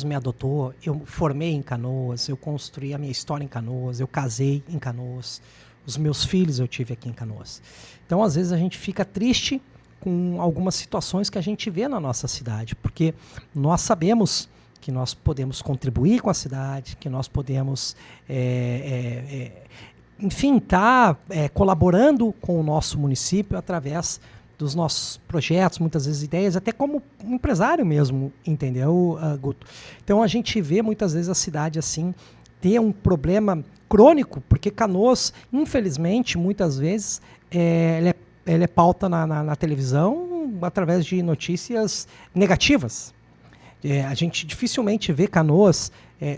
me adotou, eu formei em Canoas, eu construí a minha história em Canoas, eu casei em Canoas, os meus filhos eu tive aqui em Canoas. Então, às vezes, a gente fica triste com algumas situações que a gente vê na nossa cidade, porque nós sabemos que nós podemos contribuir com a cidade, que nós podemos, enfim, estar colaborando com o nosso município através dos nossos projetos, muitas vezes ideias, até como um empresário mesmo, entendeu, Guto? Então a gente vê muitas vezes a cidade assim ter um problema crônico, porque Canoas, infelizmente, muitas vezes, ele é pauta na televisão através de notícias negativas. A gente dificilmente vê Canoas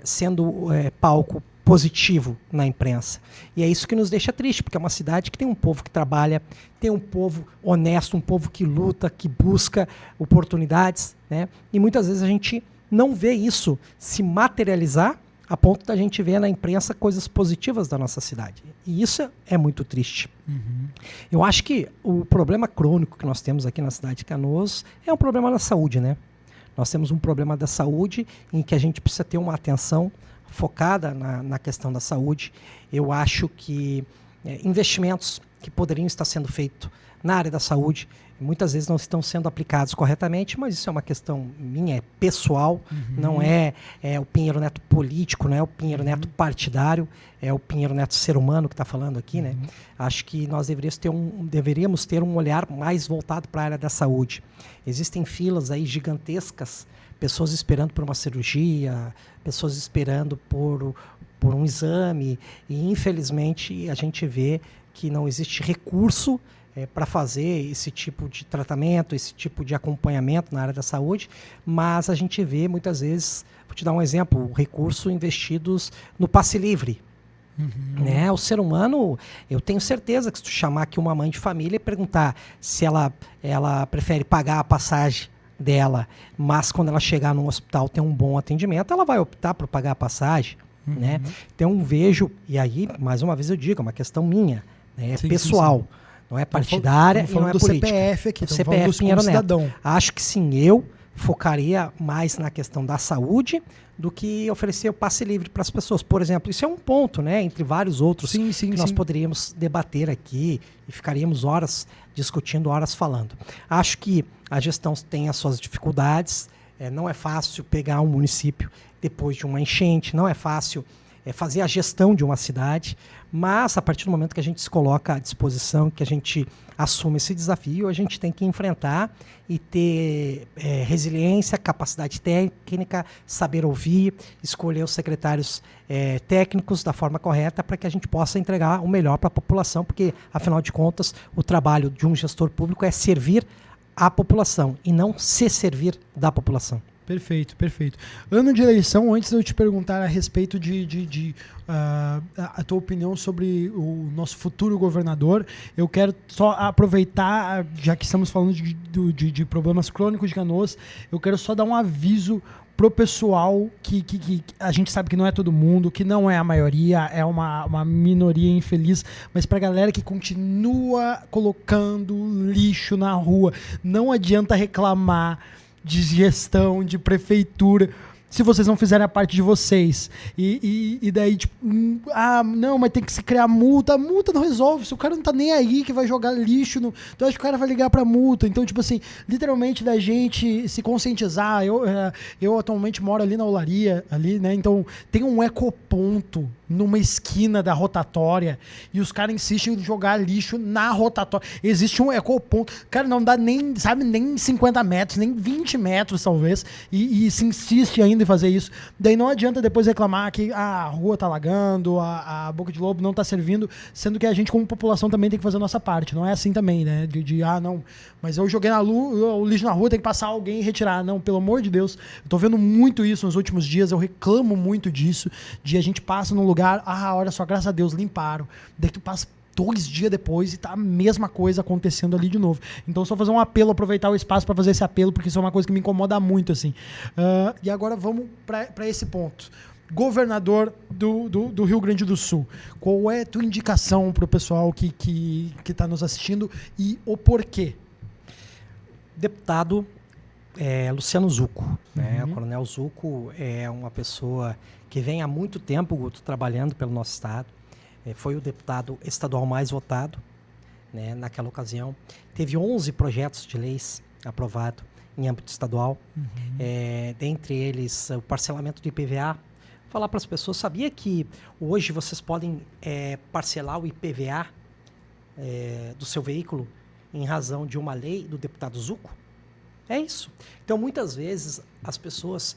sendo palco positivo na imprensa. E é isso que nos deixa triste, porque é uma cidade que tem um povo que trabalha, tem um povo honesto, um povo que luta, que busca oportunidades, né? E muitas vezes a gente não vê isso se materializar a ponto da gente ver na imprensa coisas positivas da nossa cidade. E isso é muito triste. Eu acho que o problema crônico que nós temos aqui na cidade de Canoas é um problema da saúde, né? Nós temos um problema da saúde em que a gente precisa ter uma atenção focada na questão da saúde. Eu acho que investimentos que poderiam estar sendo feitos na área da saúde muitas vezes não estão sendo aplicados corretamente, mas isso é uma questão minha, pessoal, não é o Pinheiro Neto político, não é o Pinheiro Neto partidário, é o Pinheiro Neto ser humano que está falando aqui, né? Acho que nós deveríamos ter um olhar mais voltado para a área da saúde. Existem filas aí gigantescas, pessoas esperando por uma cirurgia, pessoas esperando por um exame, e infelizmente a gente vê que não existe recurso para fazer esse tipo de tratamento, esse tipo de acompanhamento na área da saúde, mas a gente vê muitas vezes, vou te dar um exemplo, recursos investidos no passe livre. Né? O ser humano, eu tenho certeza que se tu chamar aqui uma mãe de família e perguntar se ela prefere pagar a passagem dela, mas quando ela chegar num hospital ter um bom atendimento, ela vai optar por pagar a passagem. Né? Então vejo, e aí, mais uma vez eu digo, é uma questão minha, né? É pessoal. Sim. Não é partidária e não é política. CPF aqui, CPF Pinheiro Neto. Acho que sim, eu focaria mais na questão da saúde do que oferecer o passe livre para as pessoas. Por exemplo, isso é um ponto, né, entre vários outros que nós poderíamos debater aqui e ficaríamos horas discutindo, horas falando. Acho que a gestão tem as suas dificuldades, não é fácil pegar um município depois de uma enchente, não é fácil fazer a gestão de uma cidade, mas a partir do momento que a gente se coloca à disposição, que a gente assume esse desafio, a gente tem que enfrentar e ter resiliência, capacidade técnica, saber ouvir, escolher os secretários técnicos da forma correta para que a gente possa entregar o melhor para a população, porque, afinal de contas, o trabalho de um gestor público é servir a população e não se servir da população. Perfeito, perfeito. Ano de eleição, antes de eu te perguntar a respeito a tua opinião sobre o nosso futuro governador, eu quero só aproveitar, já que estamos falando de problemas crônicos de Canoas, eu quero só dar um aviso pro pessoal que a gente sabe que não é todo mundo, que não é a maioria, é uma minoria infeliz, mas pra galera que continua colocando lixo na rua, não adianta reclamar de gestão, de prefeitura, se vocês não fizerem a parte de vocês. E daí, tipo, não, mas tem que se criar multa. A multa não resolve. Se o cara não tá nem aí que vai jogar lixo, então acho que o cara vai ligar pra multa. Então, tipo assim, literalmente da gente se conscientizar. Eu atualmente moro ali na Olaria, ali, né? Então, tem um ecoponto numa esquina da rotatória e os caras insistem em jogar lixo na rotatória. Existe um ecoponto. Cara, não dá nem, sabe, nem 50 metros, nem 20 metros, talvez, e se insiste ainda em fazer isso. Daí não adianta depois reclamar que a rua tá alagando, a boca de lobo não tá servindo, sendo que a gente, como população, também tem que fazer a nossa parte. Não é assim também, né? Não, mas eu joguei o lixo na rua, tem que passar alguém e retirar. Não, pelo amor de Deus. Eu tô vendo muito isso nos últimos dias, eu reclamo muito disso, de a gente passa num lugar, olha só, graças a Deus, limparam. Daí tu passa 2 dias depois e tá a mesma coisa acontecendo ali de novo. Então, só fazer um apelo, aproveitar o espaço para fazer esse apelo, porque isso é uma coisa que me incomoda muito, assim. E agora vamos para esse ponto. Governador do Rio Grande do Sul, qual é a tua indicação para o pessoal que tá nos assistindo e o porquê? Deputado Luciano Zucco, né? O Coronel Zucco é uma pessoa que vem há muito tempo, Guto, trabalhando pelo nosso estado. Foi o deputado estadual mais votado, né, naquela ocasião. Teve 11 projetos de leis aprovados em âmbito estadual. Dentre eles, o parcelamento do IPVA. Falar para as pessoas, sabia que hoje vocês podem parcelar o IPVA do seu veículo em razão de uma lei do deputado Zucco? É isso. Então, muitas vezes, as pessoas,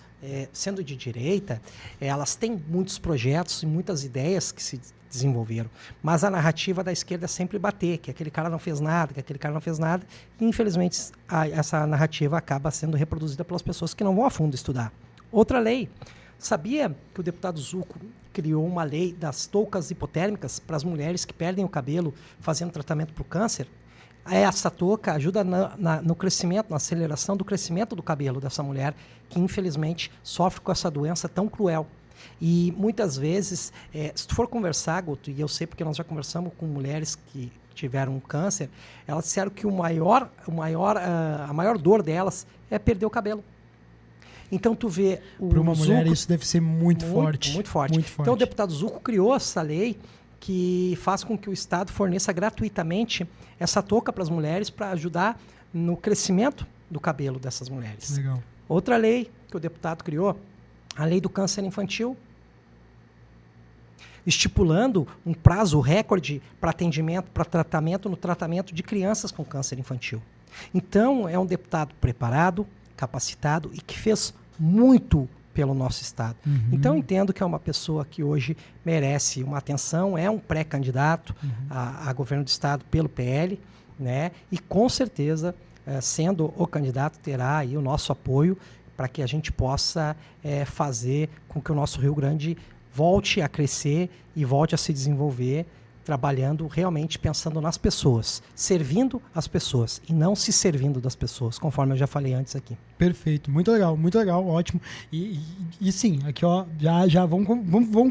sendo de direita, elas têm muitos projetos e muitas ideias que se desenvolveram. Mas a narrativa da esquerda é sempre bater, que aquele cara não fez nada, que aquele cara não fez nada. E, infelizmente, essa narrativa acaba sendo reproduzida pelas pessoas que não vão a fundo estudar. Outra lei. Sabia que o deputado Zucco criou uma lei das toucas hipotérmicas para as mulheres que perdem o cabelo fazendo tratamento para o câncer? Essa touca ajuda no crescimento, na aceleração do crescimento do cabelo dessa mulher que, infelizmente, sofre com essa doença tão cruel. E, muitas vezes, se tu for conversar, Guto, e eu sei porque nós já conversamos com mulheres que tiveram câncer, elas disseram que a maior dor delas é perder o cabelo. Então, tu vê... Para uma mulher, isso deve ser muito forte. Muito forte. Então, o deputado Zucco criou essa lei que faz com que o Estado forneça gratuitamente essa touca para as mulheres para ajudar no crescimento do cabelo dessas mulheres. Legal. Outra lei que o deputado criou, a lei do câncer infantil, estipulando um prazo recorde para atendimento, para tratamento de crianças com câncer infantil. Então, é um deputado preparado, capacitado e que fez muito pelo nosso estado. Então, entendo que é uma pessoa que hoje merece uma atenção, é um pré-candidato a governo do estado pelo PL, né? E com certeza, sendo o candidato, terá aí o nosso apoio para que a gente possa fazer com que o nosso Rio Grande volte a crescer e volte a se desenvolver, trabalhando realmente pensando nas pessoas, servindo as pessoas e não se servindo das pessoas, conforme eu já falei antes aqui. Perfeito, muito legal, ótimo. E sim, aqui ó, já vamos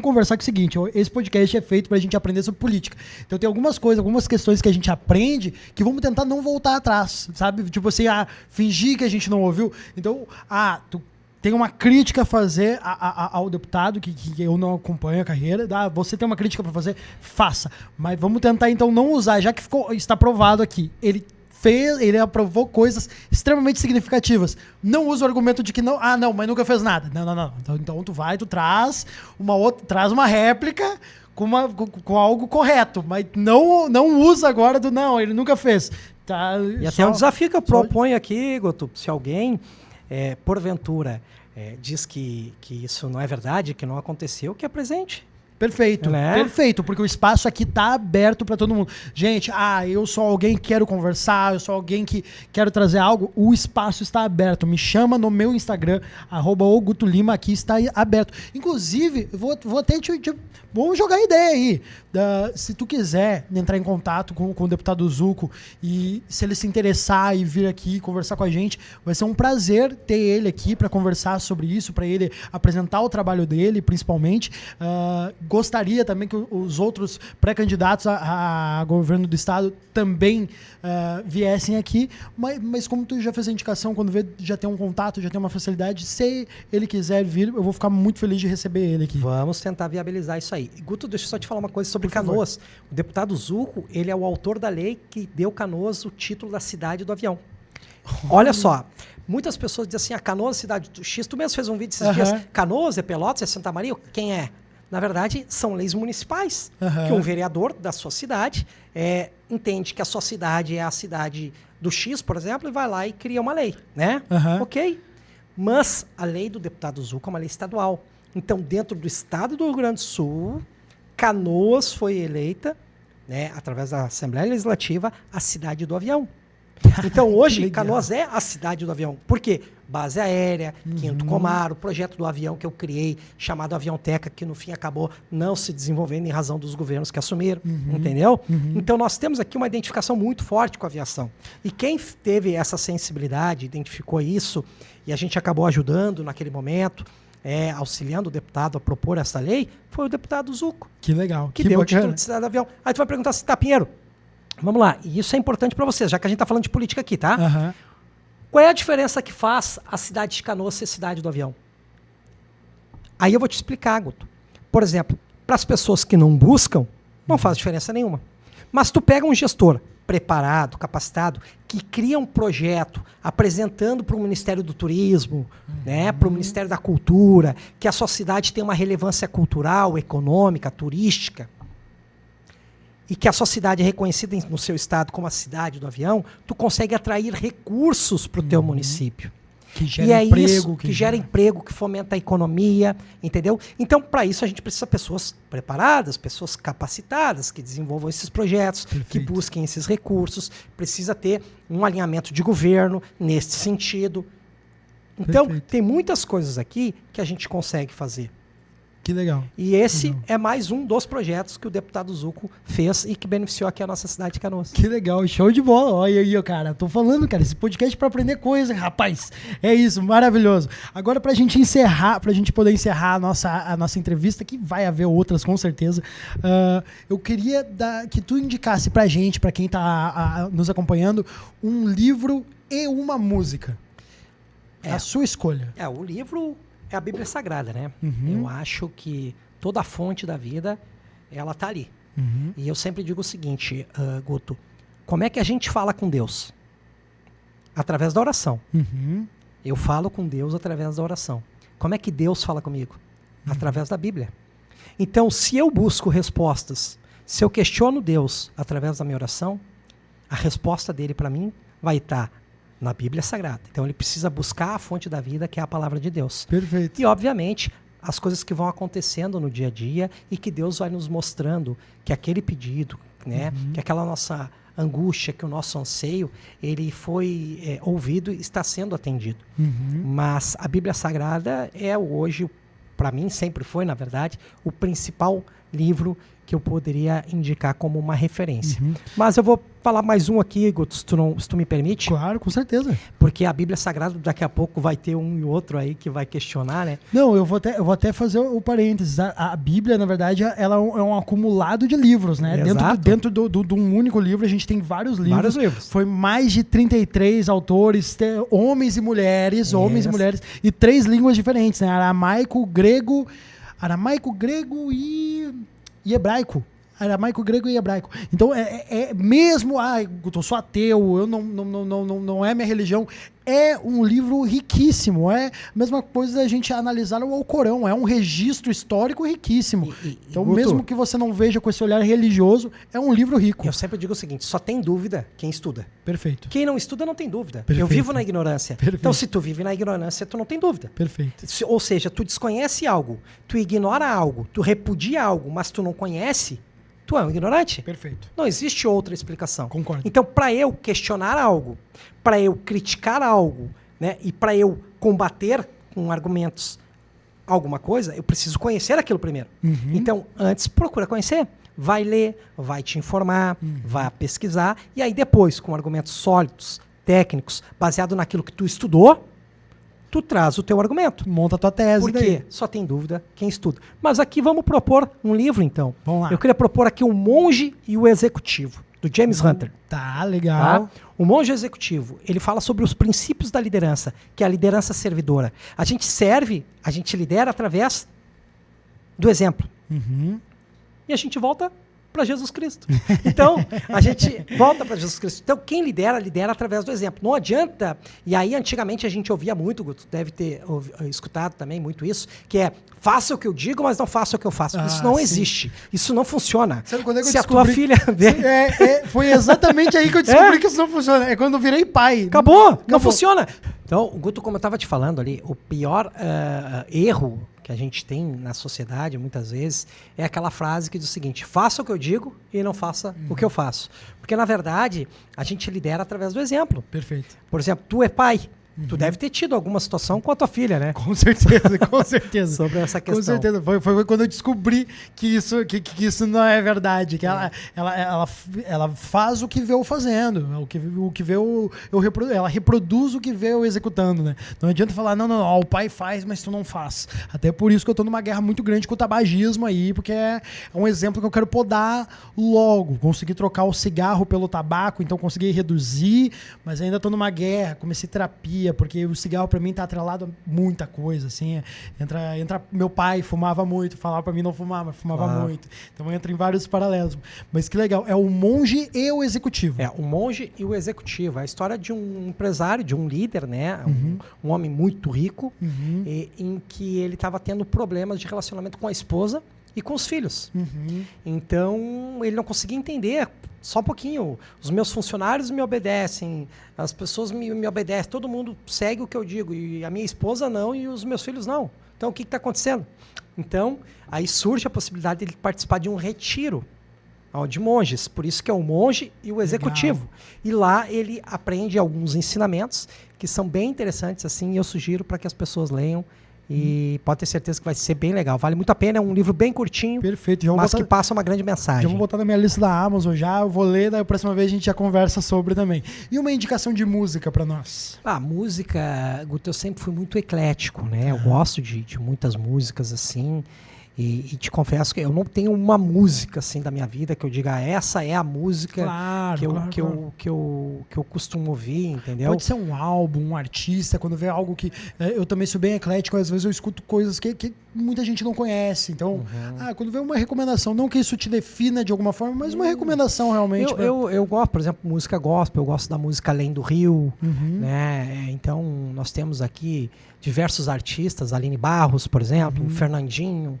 conversar com o seguinte, esse podcast é feito pra gente aprender sobre política. Então tem algumas questões que a gente aprende que vamos tentar não voltar atrás, sabe? Tipo assim, fingir que a gente não ouviu. Então, tu tem uma crítica a fazer ao deputado, que eu não acompanho a carreira. Você tem uma crítica para fazer? Faça. Mas vamos tentar, então, não usar, já que está provado aqui. Ele ele aprovou coisas extremamente significativas. Não usa o argumento de que não, mas nunca fez nada. Não. Então tu traz uma réplica com algo correto, mas não usa agora ele nunca fez. Tá, e até um desafio que eu proponho aqui, Guto, se alguém, porventura, diz que isso não é verdade, que não aconteceu, que apresente. Perfeito, perfeito, porque o espaço aqui tá aberto para todo mundo. Gente, eu sou alguém que quero conversar, eu sou alguém que quero trazer algo, o espaço está aberto. Me chama no meu Instagram, @ogutolima, aqui está aberto. Inclusive, vou até vamos jogar ideia aí. Se tu quiser entrar em contato com o deputado Zucco e se ele se interessar e vir aqui conversar com a gente, vai ser um prazer ter ele aqui para conversar sobre isso, para ele apresentar o trabalho dele, principalmente. Gostaria também que os outros pré-candidatos a governo do estado também viessem aqui, mas como tu já fez a indicação, quando vê, já tem um contato, já tem uma facilidade, se ele quiser vir, eu vou ficar muito feliz de receber ele aqui. Vamos tentar viabilizar isso aí. Guto, deixa eu só te falar uma coisa sobre Canoas. O deputado Zucco, ele é o autor da lei que deu Canoas o título da cidade do avião. Olha só, muitas pessoas dizem assim, Canoas, cidade do X, tu mesmo fez um vídeo esses dias, Canoas é Pelotas, é Santa Maria, quem é? Na verdade, são leis municipais, que um vereador da sua cidade entende que a sua cidade é a cidade do X, por exemplo, e vai lá e cria uma lei, né? Ok. Mas a lei do deputado Zucco é uma lei estadual. Então, dentro do estado do Rio Grande do Sul, Canoas foi eleita, né, através da Assembleia Legislativa, a cidade do avião. Então, hoje, Canoas é a cidade do avião. Por quê? Base aérea, Quinto Comar, o projeto do avião que eu criei, chamado Aviãoteca, que no fim acabou não se desenvolvendo em razão dos governos que assumiram, entendeu? Então, nós temos aqui uma identificação muito forte com a aviação. E quem teve essa sensibilidade, identificou isso, e a gente acabou ajudando naquele momento, auxiliando o deputado a propor essa lei, foi o deputado Zucco. Que legal. Que deu o título de cidade do avião. Aí tu vai perguntar assim, Pinheiro, vamos lá, e isso é importante para vocês, já que a gente está falando de política aqui, tá? Qual é a diferença que faz a cidade de Canoas ser cidade do avião? Aí eu vou te explicar, Guto. Por exemplo, para as pessoas que não buscam, não faz diferença nenhuma. Mas tu pega um gestor preparado, capacitado, que cria um projeto apresentando para o Ministério do Turismo, né, para o Ministério da Cultura, que a sua cidade tem uma relevância cultural, econômica, turística, e que a sua cidade é reconhecida no seu estado como a cidade do avião, tu consegue atrair recursos para o teu município. Que gera emprego. Isso, que gera emprego, que fomenta a economia, entendeu? Então, para isso, a gente precisa de pessoas preparadas, pessoas capacitadas, que desenvolvam esses projetos, que busquem esses recursos. Precisa ter um alinhamento de governo nesse sentido. Então, tem muitas coisas aqui que a gente consegue fazer. Que legal. E esse é mais um dos projetos que o deputado Zucco fez e que beneficiou aqui a nossa cidade de Canoas. Que legal, show de bola. Olha aí, cara. Tô falando, cara, esse podcast é pra aprender coisa, rapaz. É isso, maravilhoso. Agora, pra gente poder encerrar a nossa entrevista, que vai haver outras com certeza, eu queria que tu indicasse pra gente, pra quem tá nos acompanhando, um livro e uma música. A sua escolha. O livro é a Bíblia Sagrada, né? Eu acho que toda a fonte da vida, ela tá ali. E eu sempre digo o seguinte, Guto, como é que a gente fala com Deus? Através da oração. Eu falo com Deus através da oração. Como é que Deus fala comigo? Através da Bíblia. Então, se eu busco respostas, se eu questiono Deus através da minha oração, a resposta dele para mim vai estar na Bíblia Sagrada. Então ele precisa buscar a fonte da vida, que é a palavra de Deus. Perfeito. E, obviamente, as coisas que vão acontecendo no dia a dia e que Deus vai nos mostrando que aquele pedido, né, que aquela nossa angústia, que o nosso anseio, ele foi ouvido e está sendo atendido. Mas a Bíblia Sagrada é hoje, para mim, sempre foi, na verdade, o principal livro que eu poderia indicar como uma referência. Mas eu vou falar mais um aqui, Guto, se tu me permite. Claro, com certeza. Porque a Bíblia Sagrada, daqui a pouco, vai ter um e outro aí que vai questionar, né? Não, eu vou até fazer o parênteses. A Bíblia, na verdade, ela é um acumulado de livros, né? Dentro de um único livro, a gente tem vários livros. Vários livros. Foi mais de 33 autores, homens e mulheres, e 3 línguas diferentes, né? Aramaico, grego e hebraico. aramaico, grego e hebraico. Então, mesmo, eu sou ateu, eu não é minha religião, é um livro riquíssimo. É a mesma coisa da gente analisar o Alcorão. É um registro histórico riquíssimo. Então, Guto, mesmo que você não veja com esse olhar religioso, é um livro rico. Eu sempre digo o seguinte, só tem dúvida quem estuda. Perfeito. Quem não estuda não tem dúvida. Perfeito. Eu vivo na ignorância. Perfeito. Então, se tu vive na ignorância, tu não tem dúvida. Perfeito. Ou seja, tu desconhece algo, tu ignora algo, tu repudia algo, mas tu não conhece, tu é um ignorante. Perfeito. Não existe outra explicação. Concordo. Então, para eu questionar algo, para eu criticar algo, né, e para eu combater com argumentos alguma coisa, eu preciso conhecer aquilo primeiro. Uhum. Então, antes procura conhecer. Vai ler, vai te informar, vai pesquisar, e aí depois, com argumentos sólidos, técnicos, baseado naquilo que tu estudou, tu traz o teu argumento. Monta a tua tese. Por daí. quê? Só tem dúvida quem estuda. Mas aqui vamos propor um livro, então. Vamos lá. Eu queria propor aqui O Monge e o Executivo, do James Hunter. Tá, legal. Tá? O Monge Executivo, ele fala sobre os princípios da liderança, que é a liderança servidora. A gente serve, a gente lidera através do exemplo. Uhum. E a gente volta para Jesus Cristo. Então, a gente volta para Jesus Cristo. Então, quem lidera, lidera através do exemplo. Não adianta, e aí antigamente a gente ouvia muito, Guto, deve ter escutado também muito isso, que é, faça o que eu digo, mas não faça o que eu faço. Isso não existe. Isso não funciona. Sabe quando é que eu Se a tua filha... foi exatamente aí que eu descobri que isso não funciona. É quando eu virei pai. Acabou. Não funciona. Então, Guto, como eu estava te falando ali, o pior erro que a gente tem na sociedade, muitas vezes, é aquela frase que diz o seguinte, faça o que eu digo e não faça o que eu faço. Porque, na verdade, a gente lidera através do exemplo. Perfeito. Por exemplo, tu é pai. Tu deve ter tido alguma situação com a tua filha, né? Com certeza, com certeza. Sobre essa questão. Com certeza. Foi quando eu descobri que isso não é verdade. Que ela faz o que vê eu fazendo. O que vê ela reproduz o que vê eu executando, né? Não adianta falar, não, o pai faz, mas tu não faz. Até por isso que eu tô numa guerra muito grande com o tabagismo aí, porque é um exemplo que eu quero podar logo. Consegui trocar o cigarro pelo tabaco, então consegui reduzir, mas ainda tô numa guerra, comecei terapia, porque o cigarro pra mim tá atrelado a muita coisa, assim, meu pai fumava muito, falava pra mim não fumar, mas fumava muito, então entra em vários paralelos, mas que legal, é o monge e o executivo. É, o monge e o executivo, é a história de um empresário, de um líder, né, um homem muito rico, em que ele estava tendo problemas de relacionamento com a esposa e com os filhos. Então, ele não conseguia entender, só um pouquinho, os meus funcionários me obedecem, as pessoas me obedecem, todo mundo segue o que eu digo, e a minha esposa não, e os meus filhos não. Então, o que está acontecendo? Então, aí surge a possibilidade de ele participar de um retiro de monges, por isso que é o monge e o executivo. Legal. E lá ele aprende alguns ensinamentos que são bem interessantes, assim, e eu sugiro para que as pessoas leiam. E pode ter certeza que vai ser bem legal. Vale muito a pena, é um livro bem curtinho, perfeito, mas que passa uma grande mensagem. Já vou botar na minha lista da Amazon já, eu vou ler, daí a próxima vez a gente já conversa sobre também. E uma indicação de música para nós? Música, Guto, eu sempre fui muito eclético, né? Eu gosto de muitas músicas assim. E te confesso que eu não tenho uma música assim da minha vida que eu diga essa é a música que eu costumo ouvir, entendeu? Pode ser um álbum, um artista, quando vê algo que... eu também sou bem eclético, às vezes eu escuto coisas que muita gente não conhece. Então, quando vê uma recomendação, não que isso te defina de alguma forma, mas uma recomendação realmente. Eu gosto, por exemplo, música gospel, eu gosto da música Além do Rio, né? Então, nós temos aqui diversos artistas, Aline Barros, por exemplo, o Fernandinho,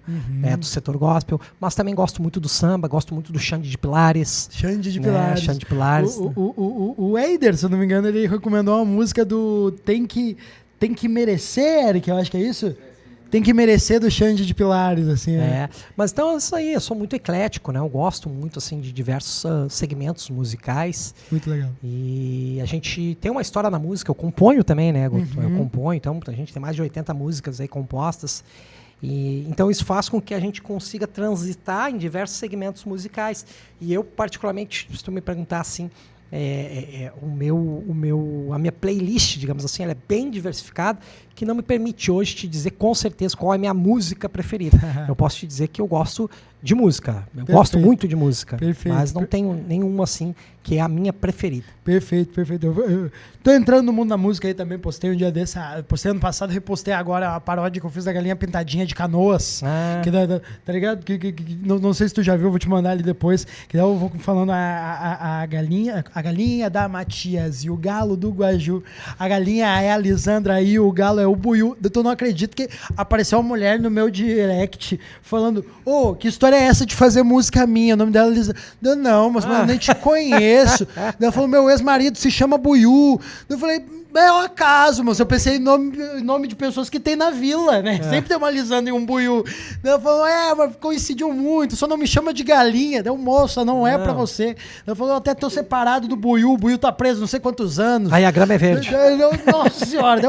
do setor gospel, mas também gosto muito do samba, gosto muito do Xande de Pilares. Xande de Pilares. Xande de Pilares. O Eider, se eu não me engano, ele recomendou uma música do Tem que Merecer, Eric, eu acho que é isso? Tem que merecer do Xande de Pilares, assim. Mas então é isso aí, eu sou muito eclético, né? Eu gosto muito, assim, de diversos segmentos musicais. Muito legal. E a gente tem uma história na música, eu componho também, né, Guto? Eu componho, então a gente tem mais de 80 músicas aí compostas. E então isso faz com que a gente consiga transitar em diversos segmentos musicais. E eu, particularmente, se tu me perguntar assim, a minha playlist, digamos assim, ela é bem diversificada, que não me permite hoje te dizer com certeza qual é a minha música preferida. Eu posso te dizer que eu gosto de música. Eu gosto muito de música. Mas não tenho nenhuma assim que é a minha preferida. Perfeito. Eu tô entrando no mundo da música aí também, postei um dia desse, postei ano passado, repostei agora a paródia que eu fiz da Galinha Pintadinha de Canoas. Tá ligado? Não sei se tu já viu, vou te mandar ali depois. Que daí eu vou falando a galinha da Matias e o galo do Guaju. A galinha é a Lisandra e o galo é o Buiú. Eu não acredito que apareceu uma mulher no meu direct falando: que história é essa de fazer música minha? O nome dela é Lisandra. Não, mas eu nem te conheço. Ela falou: meu ex-marido se chama Buiú. Eu falei: é um acaso, mas eu pensei em nome de pessoas que tem na vila, né? Sempre tem uma Lisandra e um Buiú. Ela falou: mas coincidiu muito, só não me chama de galinha. Deu, moça, não é pra você. Ela falou: eu até tô separado do Buiú, o Buiú tá preso não sei quantos anos. Aí a grama é verde. Nossa senhora,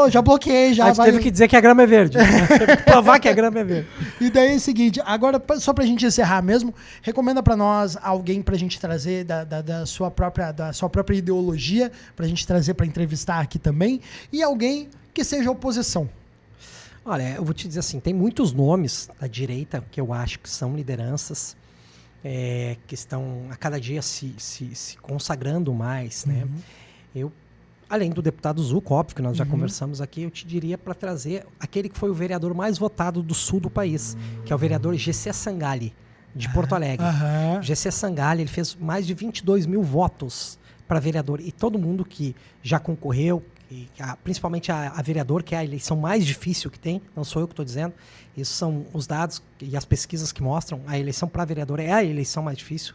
já bloqueei, já. Aí teve que dizer que a grama é verde. Teve que provar que a grama é verde. E daí é o seguinte, agora, só pra gente encerrar mesmo, recomenda pra nós alguém pra gente trazer da sua própria ideologia, pra gente trazer pra entrevistar aqui também, e alguém que seja oposição. Olha, eu vou te dizer assim, tem muitos nomes da direita que eu acho que são lideranças que estão a cada dia se consagrando mais, né? Eu, além do deputado Zuco, óbvio que nós já conversamos aqui, eu te diria para trazer aquele que foi o vereador mais votado do sul do país, que é o vereador Gessé Sangalli, de Porto Alegre. Gessé Sangalli, ele fez mais de 22 mil votos para vereador, e todo mundo que já concorreu, principalmente a vereador, que é a eleição mais difícil que tem, não sou eu que estou dizendo, isso são os dados e as pesquisas que mostram, a eleição para vereador é a eleição mais difícil,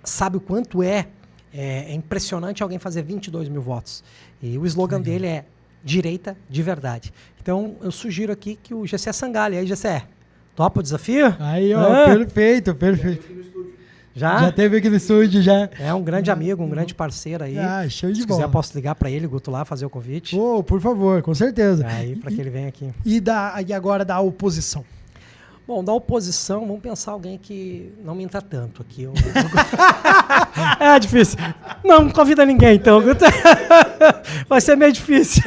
sabe o quanto é impressionante alguém fazer 22 mil votos. E o slogan dele é direita de verdade. Então, eu sugiro aqui que o Gessé Sangalli, aí Gessé, topa o desafio? Aí, ó, perfeito. Já teve aqui no estúdio, já. É um grande amigo, um grande parceiro aí. Show de bola. Se quiser, posso ligar para ele, Guto, lá, fazer o convite. Por favor, com certeza. Aí, para que ele venha aqui. E agora da oposição? Bom, da oposição, vamos pensar alguém que não minta tanto aqui. É difícil. Não convida ninguém, então, Guto. Vai ser meio difícil.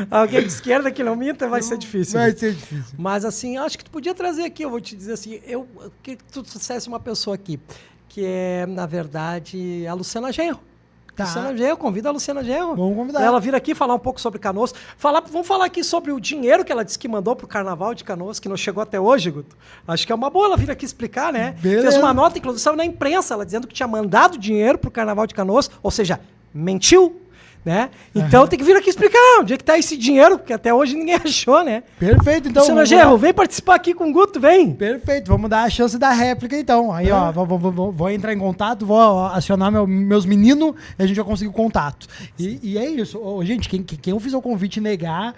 Alguém de esquerda que não minta vai ser difícil. Vai ser difícil. Mas assim, acho que tu podia trazer aqui, eu vou te dizer assim, eu queria que tu trouxesse uma pessoa aqui, que é, na verdade, a Luciana Genro. Luciana Genro, convida a Luciana Genro. Vamos convidar. Ela vir aqui falar um pouco sobre Canoas. Vamos falar aqui sobre o dinheiro que ela disse que mandou pro Carnaval de Canoas, que não chegou até hoje, Guto. Acho que é uma boa ela vir aqui explicar, né? Beleza. Fez uma nota, inclusive, saiu na imprensa, ela dizendo que tinha mandado dinheiro pro Carnaval de Canoas, ou seja, mentiu. Né? Então tem que vir aqui explicar onde é que tá esse dinheiro, porque até hoje ninguém achou, né? Perfeito, então. Luciana Genro, vem participar aqui com o Guto, vem. Perfeito, vamos dar a chance da réplica então. Aí, ó, vou entrar em contato, vou acionar meus meninos e a gente vai conseguir o contato. E é isso. Gente, quem eu fizer o convite e negar,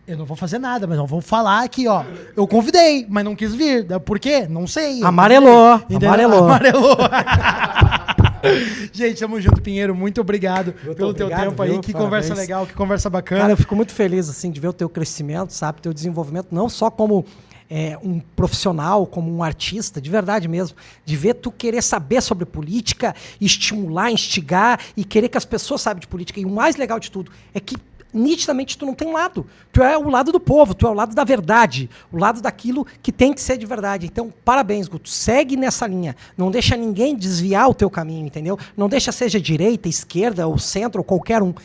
eu não vou fazer nada, mas eu vou falar aqui, ó. Eu convidei, mas não quis vir. Por quê? Não sei. Amarelou. Gente, tamo junto, Pinheiro. Muito obrigado pelo teu tempo aí. Que conversa legal, que conversa bacana. Cara, eu fico muito feliz assim, de ver o teu crescimento, sabe? Teu desenvolvimento, não só como um profissional, como um artista, de verdade mesmo. De ver tu querer saber sobre política, estimular, instigar e querer que as pessoas saibam de política. E o mais legal de tudo é que nitidamente tu não tem lado. Tu é o lado do povo, tu é o lado da verdade, o lado daquilo que tem que ser de verdade. Então, parabéns, Guto. Segue nessa linha. Não deixa ninguém desviar o teu caminho, entendeu? Não deixa, seja direita, esquerda ou centro ou qualquer um,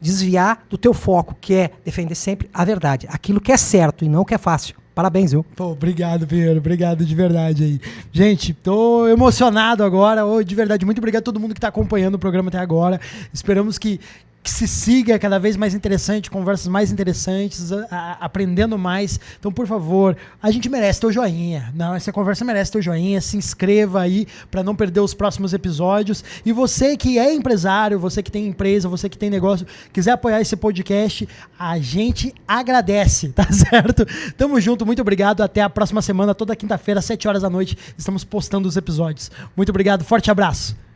desviar do teu foco, que é defender sempre a verdade. Aquilo que é certo e não o que é fácil. Parabéns, viu? Pô, obrigado, Pinheiro. Obrigado de verdade aí. Gente, tô emocionado agora. De verdade, muito obrigado a todo mundo que tá acompanhando o programa até agora. Esperamos que se siga cada vez mais interessante, conversas mais interessantes, aprendendo mais. Então, por favor, a gente merece teu joinha. Não, essa conversa merece teu joinha. Se inscreva aí para não perder os próximos episódios. E você que é empresário, você que tem empresa, você que tem negócio, quiser apoiar esse podcast, a gente agradece, tá certo? Tamo junto, muito obrigado. Até a próxima semana, toda quinta-feira, 7 horas da noite, estamos postando os episódios. Muito obrigado, forte abraço.